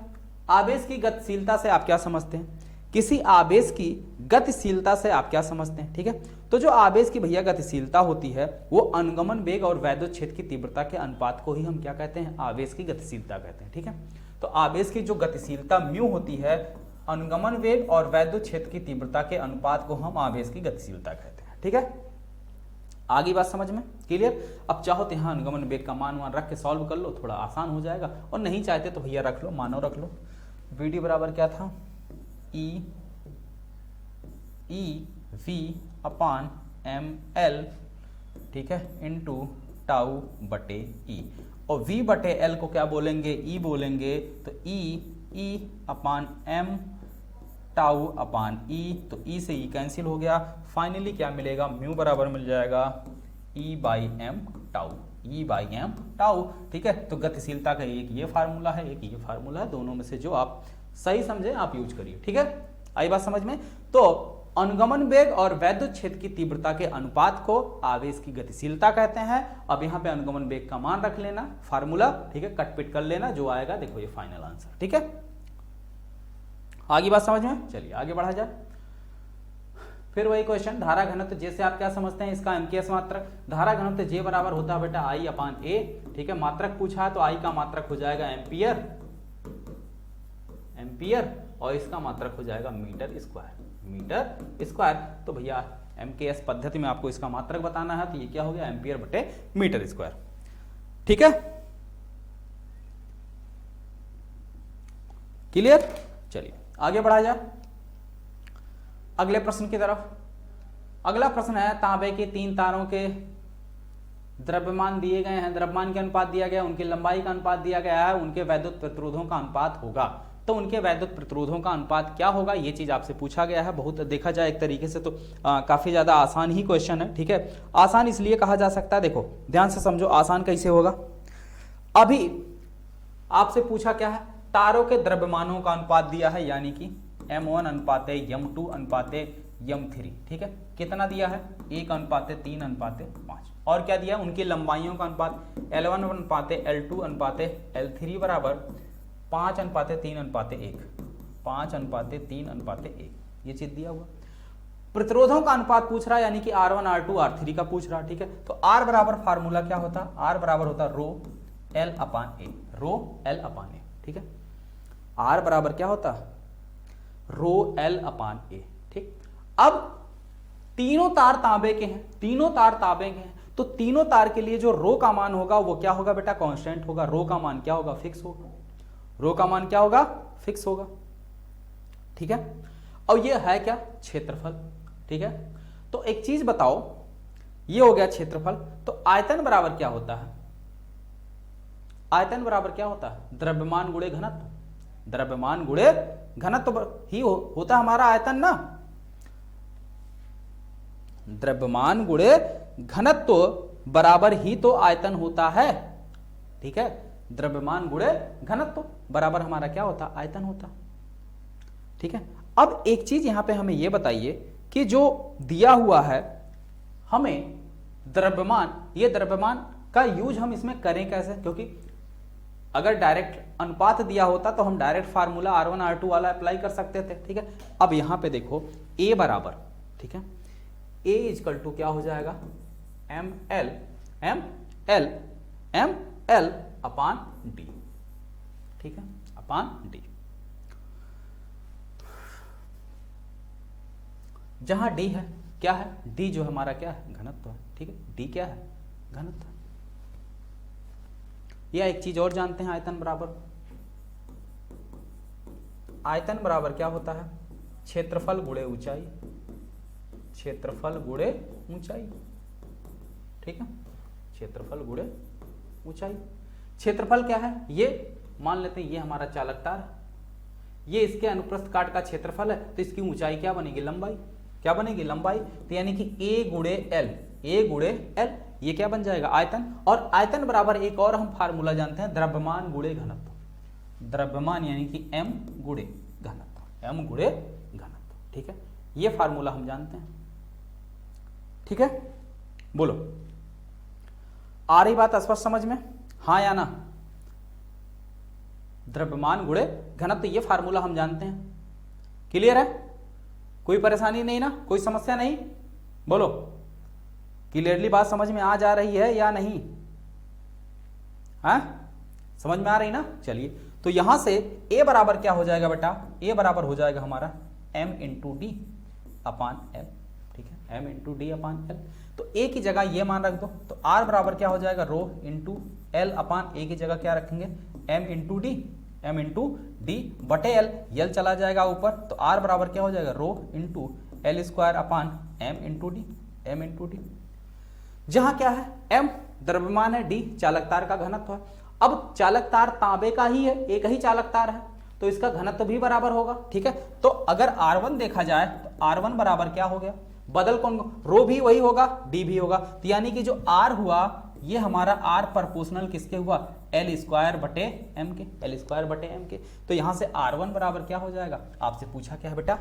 आवेश की गतिशीलता से आप क्या समझते हैं। किसी आवेश की गतिशीलता से आप क्या समझते हैं, ठीक है। तो जो आवेश की भैया गतिशीलता होती है वो अनुगमन वेग और वैद्युत क्षेत्र की तीव्रता के अनुपात को ही हम क्या कहते हैं, आवेश की गतिशीलता कहते हैं, ठीक है। तो आवेश की जो गतिशीलता म्यू होती है, अनुगमन वेग और वैद्युत क्षेत्र की तीव्रता के अनुपात को हम आवेश की गतिशीलता कहते हैं, ठीक है। आगे बात समझ में क्लियर। अब चाहो तो यहाँ अनुगमन वेग का मान रख के सॉल्व कर लो, थोड़ा आसान हो जाएगा, और नहीं चाहते तो भैया रख लो, मानो रख लो। वीडी बराबर क्या था, ई वी अपान एम एल, ठीक है, इंटू टाउ बटे ई। और v बटे एल को क्या बोलेंगे, ई बोलेंगे, तो ई अपान एम टाउ अपान ई, तो ई से ई कैंसिल हो गया। फाइनली क्या मिलेगा, म्यू बराबर मिल जाएगा E by M tau, E by M tau, ठीक है। तो गतिशीलता का एक ये फार्मूला है, एक ये फार्मूला है, दोनों में से जो आप सही समझे आप यूज करिए, ठीक है। आई बात समझ में। तो अनुगमन वेग और वैद्युत क्षेत्र की तीव्रता के अनुपात को आवेश की गतिशीलता कहते हैं। अब यहाँ पे अनुगमन वेग का मान रख लेना, फार्मूला, ठीक है, कटपिट कर लेना, जो आएगा देखो ये फाइनल आंसर, ठीक है। आगे बात समझ में, चलिए आगे बढ़ा जाए। फिर वही क्वेश्चन, धारा घनत्व जैसे आप क्या समझते हैं, इसका एमकेएस मात्रक। धारा घनत्व जे बराबर होता है बेटा आई अपान ए, ठीक है। मात्रक पूछा है तो आई का मात्रक हो जाएगा एम्पियर, और इसका मात्रक हो जाएगा मीटर स्क्वायर। तो भैया एमकेएस पद्धति में आपको इसका मात्रक बताना है, तो ये क्या हो गया, एम्पियर बटे मीटर स्क्वायर, ठीक है, क्लियर। चलिए आगे बढ़ा जाए अगले प्रश्न की तरफ। अगला प्रश्न है, तांबे के 3 तारों के द्रव्यमान दिए गए हैं, द्रव्यमान के अनुपात दिया गया, उनकी लंबाई का अनुपात दिया गया है, उनके वैद्युत प्रतिरोधों का अनुपात होगा। तो उनके वैद्युत प्रतिरोधों का अनुपात क्या होगा, ये चीज आपसे पूछा गया है। बहुत देखा जाए एक तरीके से तो काफी ज्यादा आसान ही क्वेश्चन है, ठीक है। आसान इसलिए कहा जा सकता है, देखो ध्यान से समझो आसान कैसे होगा। अभी आपसे पूछा क्या है, तारों के द्रव्यमानों का अनुपात दिया है, यानी कि m1 अनुपाते m2 अनुपाते m3, ठीक है। कितना दिया है 1:3:5। और क्या दिया, उनकी लंबाइयों का अनुपात L1:L2 L3 बराबर 5:3:1, 5:3:1, ये चीज दिया हुआ। प्रतिरोधों का अनुपात पूछ रहा है, यानी कि R1 R2 R3 का पूछ रहा है, ठीक है। तो R बराबर फार्मूला क्या होता, R बराबर होता रो L/A, रो L/A, ठीक है। R बराबर क्या होता, रो L/A, ठीक। अब तीनों तार तांबे के हैं, तीनों तार तांबे के हैं, तो तीनों तार के लिए जो रो का मान होगा वो क्या होगा बेटा, कांस्टेंट होगा। रो का मान क्या होगा, फिक्स होगा। रो का मान क्या होगा, फिक्स होगा, ठीक है। और ये है क्या, क्षेत्रफल, ठीक है। तो एक चीज बताओ, ये हो गया क्षेत्रफल, तो आयतन बराबर क्या होता है, आयतन बराबर क्या होता है, द्रव्यमान गुणे घनत्व, द्रव्यमान गुणे घनत्व ही होता हमारा आयतन ना। द्रव्यमान गुणे घनत्व बराबर ही तो आयतन होता है, ठीक है। द्रव्यमान गुणे घनत्व बराबर हमारा क्या होता, आयतन होता, ठीक है। अब एक चीज यहां पे हमें यह बताइए कि जो दिया हुआ है हमें द्रव्यमान, ये द्रव्यमान का यूज हम इसमें करें कैसे, क्योंकि अगर डायरेक्ट अनुपात दिया होता तो हम डायरेक्ट फार्मूला R1 R2 वाला अप्लाई कर सकते थे, ठीक है। अब यहां पे देखो A बराबर, ठीक है, A इक्वल टू क्या हो जाएगा, ML अपान D, ठीक है, अपान D। जहां D है क्या है, D जो हमारा क्या है, घनत्व है, ठीक है। D क्या है, घनत्व। या एक चीज और जानते हैं, आयतन बराबर, आयतन बराबर क्या होता है, क्षेत्रफल गुणे ऊंचाई, क्षेत्रफल गुणे ऊंचाई, ठीक है। क्षेत्रफल गुणे ऊंचाई, क्षेत्रफल क्या है, ये मान लेते हैं ये हमारा चालक तार है, ये इसके अनुप्रस्थ काट का क्षेत्रफल है, तो इसकी ऊंचाई क्या बनेगी, लंबाई, क्या बनेगी, लंबाई। तो यानी कि A गुणे L, A गुणे L, ये क्या बन जाएगा, आयतन। और आयतन बराबर एक और हम फार्मूला जानते हैं, द्रव्यमान गुणे घनत्व, द्रव्यमान यानी कि M गुणे घनत्व, M गुणे घनत्व, ठीक है। ये फार्मूला हम जानते हैं, ठीक है। बोलो, आ रही बात स्पष्ट समझ में, हाँ या ना। द्रव्यमान गुणे घनत्व, ये फार्मूला हम जानते हैं, क्लियर है, कोई परेशानी नहीं ना, कोई समस्या नहीं, बोलो क्लियरली बात समझ में आ जा रही है या नहीं, हाँ समझ में आ रही ना। चलिए, तो यहां से A बराबर क्या हो जाएगा बेटा, A बराबर हो जाएगा हमारा M इंटू डी अपान L, ठीक है, M इंटू डी अपान L। तो A की जगह ये मान रख दो, तो R बराबर क्या हो जाएगा, rho into L upon A की जगह क्या रखेंगे, M into D, M into D बटे L, L चला जाएगा ऊपर, तो R बराबर क्या हो जाएगा, rho into L square upon M into D, M into D. जहां क्या है, M द्रव्यमान है, D चालक तार का घनत्व है। अब चालक तार तांबे का ही है, एक ही चालक तार है, तो इसका घनत्व भी बराबर होगा, ठीक है। तो अगर R1 देखा जाए तो R1 बराबर क्या हो गया, बदल कौन, रो भी वही होगा, D भी होगा, तो यानी कि जो R हुआ ये हमारा R प्रोपोर्शनल किसके हुआ, L स्क्वायर बटे M के, L स्क्वायर बटे M के। तो यहां से R1 बराबर क्या हो जाएगा, आपसे पूछा क्या है बेटा,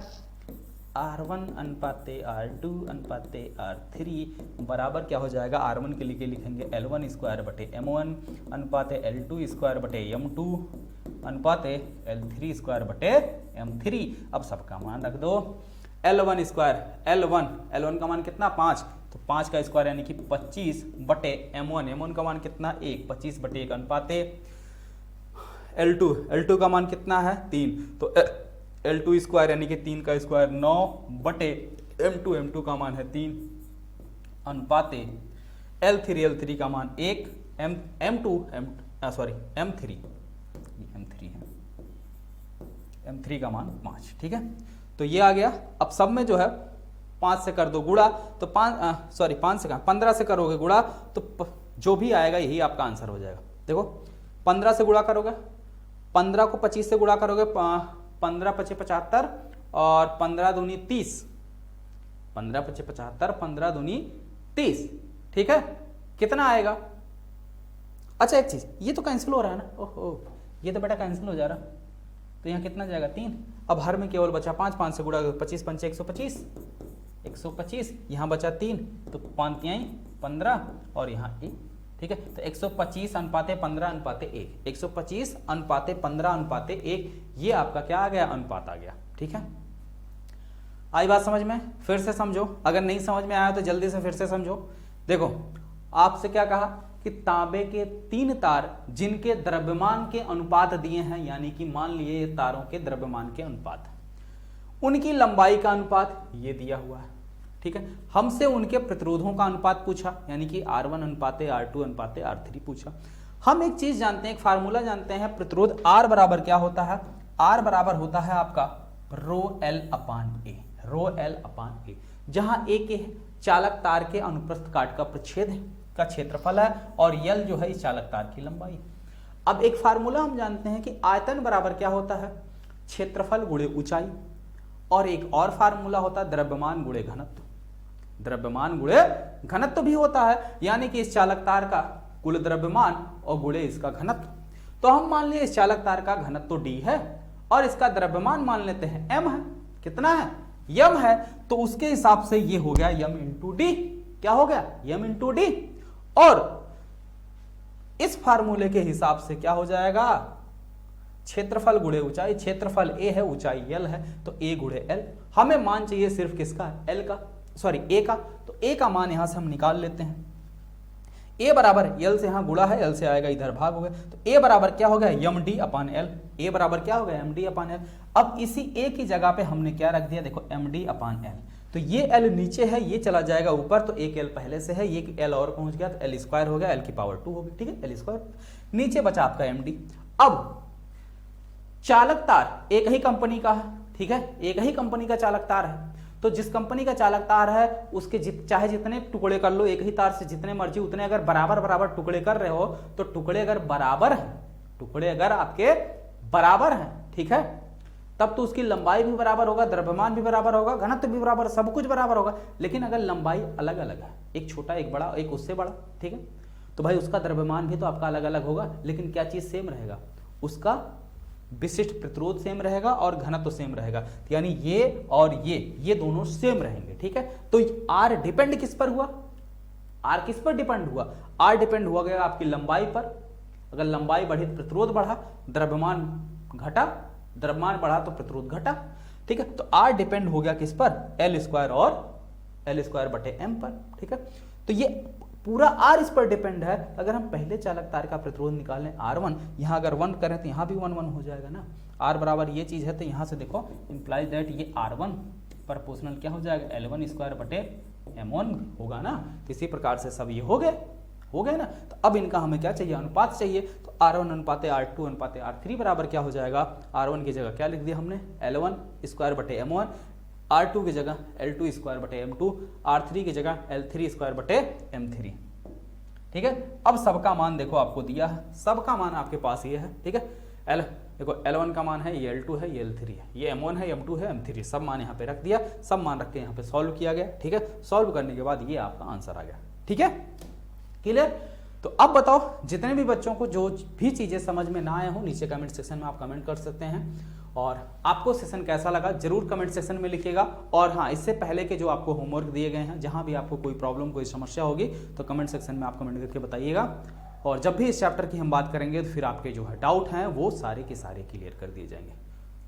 R1 अनुपाते R2 अनुपाते R3 बराबर क्या हो जाएगा, R1 के लिए लिखेंगे L1 स्क्वायर बटे M1 अनुपाते L2 स्क्वायर बटे M2 अनुपाते L3 स्क्वायर बटे M3। अब सबका मान रख दो, L1 स्क्वायर, L1 का मान कितना, 5, तो 5 का स्क्वायर यानी कि 25 बटे M1 का मान कितना, 1, 25 बटे 1 अनुपाते L2 का मान कितना है, 3, तो L2 स्क्वायर यानी कि 3 का स्क्वायर 9 बटे M2 का मान है 3 अनुपाते L3 का मान 1, M3 का मान 5, ठीक है। तो ये आ गया। अब सब में जो है 5 से कर दो गुणा, तो 5 से 15 से करोगे गुणा, तो जो भी आएगा यही आपका आंसर हो जाएगा। देखो 15 से गुणा करोगे, 15 को 25 से गुणा करोगे, 15 पचे 75 और 15 दूनी 30, 15 पचे 75, 15 दूनी 30, ठीक है। कितना आएगा, अच्छा एक चीज, ये तो कैंसिल हो रहा है ना, ओहो ये तो बेटा कैंसिल हो जा रहा, तो यहाँ कितना जाएगा 3। अब हर में केवल बचा 5, 5 से गुणा 25 पंचे 125, 125 यहाँ बचा 3 तो 5 तिहाई 15 और यहाँ 1। ठीक है, तो 125 अनुपाते 15 अनुपाते 1, 125 अनुपाते 15 अनुपाते 1, ये आपका क्या आ गया, अनुपात आ गया। ठीक है, आई बात समझ में? फिर से समझो, अगर नहीं समझ में आया तो जल्दी से फिर से समझो। देखो आपसे क्या कहा कि तांबे के 3 तार जिनके द्रव्यमान के अनुपात दिए हैं, यानी कि मान लिए ये तारों के द्रव्यमान के अनुपात, उनकी लंबाई का अनुपात ये दिया हुआ है। ठीक है, हमसे उनके प्रतिरोधों का अनुपात पूछा, यानी कि R1 अनुपाते R2 अनुपाते R3 पूछा। हम एक चीज जानते हैं, एक फार्मूला जानते हैं, प्रतिरोध R बराबर क्या होता है, R बराबर होता है आपका रो L अपान ए, रो L अपान ए, जहां ए के चालक तार के अनुप्रस्थ काट का प्रच्छेद का क्षेत्रफल है और L जो है इस चालक तार की लंबाई। अब एक फार्मूला हम जानते हैं कि आयतन बराबर क्या होता है, क्षेत्रफल गुणे ऊंचाई, और एक और फार्मूला होता है द्रव्यमान गुणे घनत्व, द्रव्यमान गुणे घनत्व भी होता है, यानी कि इस चालक तार का कुल द्रव्यमान और गुणे इसका घनत्व। तो हम मान लिए इस चालक तार का घनत्व D है और इसका द्रव्यमान मान लेते हैं m है। कितना है, m है, तो उसके हिसाब से ये हो गया m इंटू डी। क्या हो गया, m इंटू डी। और इस फार्मूले के हिसाब से क्या हो जाएगा, क्षेत्रफल गुणे ऊंचाई, क्षेत्रफल a है, ऊंचाई l है, तो a गुणे l। हमें मान चाहिए सिर्फ किसका, l का, सॉरी a का, तो a का मान यहां से हम निकाल लेते हैं। a बराबर l से यहां गुणा है, l से आएगा इधर भाग हो गया, तो a बराबर क्या हो गया, md अपान l। a बराबर क्या हो गया, md अपान l। अब इसी a की जगह पे हमने क्या रख दिया, देखो md अपान l, तो ये l नीचे है, ये चला जाएगा ऊपर, तो एक l पहले से है, ये l और पहुंच गया, तो l स्क्वायर हो गया, l की पावर 2 हो गई। ठीक है, l स्क्वायर, नीचे बचा आपका md। अब चालक तार एक ही कंपनी का है, ठीक है, एक ही कंपनी का चालक तार है, तो जिस कंपनी का चालक तार है उसके चाहे जितने टुकड़े कर लो, एक ही तार से जितने मर्जी उतने, अगर बराबर बराबर टुकड़े कर रहे हो, तो टुकड़े अगर बराबर हैं, टुकड़े अगर आपके बराबर हैं, ठीक है, तब तो उसकी लंबाई भी बराबर होगा, द्रव्यमान भी बराबर होगा, घनत्व भी बराबर, सब कुछ बराबर होगा। लेकिन अगर लंबाई अलग अलग है, एक छोटा एक बड़ा, एक उससे बड़ा, ठीक है, तो भाई उसका द्रव्यमान भी तो आपका अलग अलग होगा, लेकिन क्या चीज सेम रहेगा, उसका विशिष्ट प्रतिरोध सेम रहेगा और घनत्व सेम रहेगा, यानी ये और ये दोनों सेम रहेंगे। ठीक है, तो R डिपेंड किस पर हुआ, R किस पर डिपेंड हुआ, R डिपेंड हुआ गया आपकी लंबाई पर। अगर लंबाई बढ़ी तो प्रतिरोध बढ़ा, द्रव्यमान घटा, द्रव्यमान बढ़ा तो प्रतिरोध घटा। ठीक है, तो R डिपेंड हो गया किस पर, L स्क्वायर और L स्क्वायर बटे M पर। ठीक है, तो ये पूरा R इस पर डिपेंड है। अगर हम पहले चालक तार का प्रतिरोध निकालें R1, यहाँ अगर 1 करें तो यहाँ भी 1 1 हो जाएगा ना, R बराबर ये चीज है, तो यहाँ से देखो इंप्लाइज दैट ये R1 प्रोपोर्शनल क्या हो जाएगा, L1 स्क्वायर बटे M1 होगा ना। इसी प्रकार से सब ये हो गए ना। तो अब इनका हमें क्या चाहिए, अनुपात चाहिए, तो R1 अनुपाते R2 अनुपाते R3 बराबर क्या हो जाएगा, R1 की जगह क्या लिख दिया हमने, L1 स्क्वायर बटे M1, R2 की जगह L2 स्क्वायर बटे M2, R3 की जगह L3 स्क्वायर बटे M3। ठीक है, अब सबका मान देखो आपको दिया है, सबका मान आपके पास ये है। ठीक है, देखो L1 का मान है, ये L2 है, ये L3 है, ये M1 है, M2 है, M3, सब मान यहाँ पे रख दिया, सब मान रख के यहाँ पे सॉल्व किया गया। ठीक है, सॉल्व करने के बाद ये आपका आंसर आ गया। ठीक है, क्लियर। तो अब बताओ, जितने भी बच्चों को जो भी चीजें समझ में ना आए हो, नीचे कमेंट सेक्शन में आप कमेंट कर सकते हैं, और आपको सेशन कैसा लगा जरूर कमेंट सेक्शन में लिखिएगा। और हाँ, इससे पहले के जो आपको होमवर्क दिए गए हैं, जहां भी आपको कोई प्रॉब्लम कोई समस्या होगी तो कमेंट सेक्शन में आप कमेंट करके बताइएगा, और जब भी इस चैप्टर की हम बात करेंगे तो फिर आपके जो है डाउट हैं वो सारे के सारे क्लियर कर दिए जाएंगे।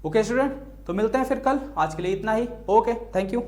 ओके स्टूडेंट, तो मिलते हैं फिर कल, आज के लिए इतना ही। Okay, thank you.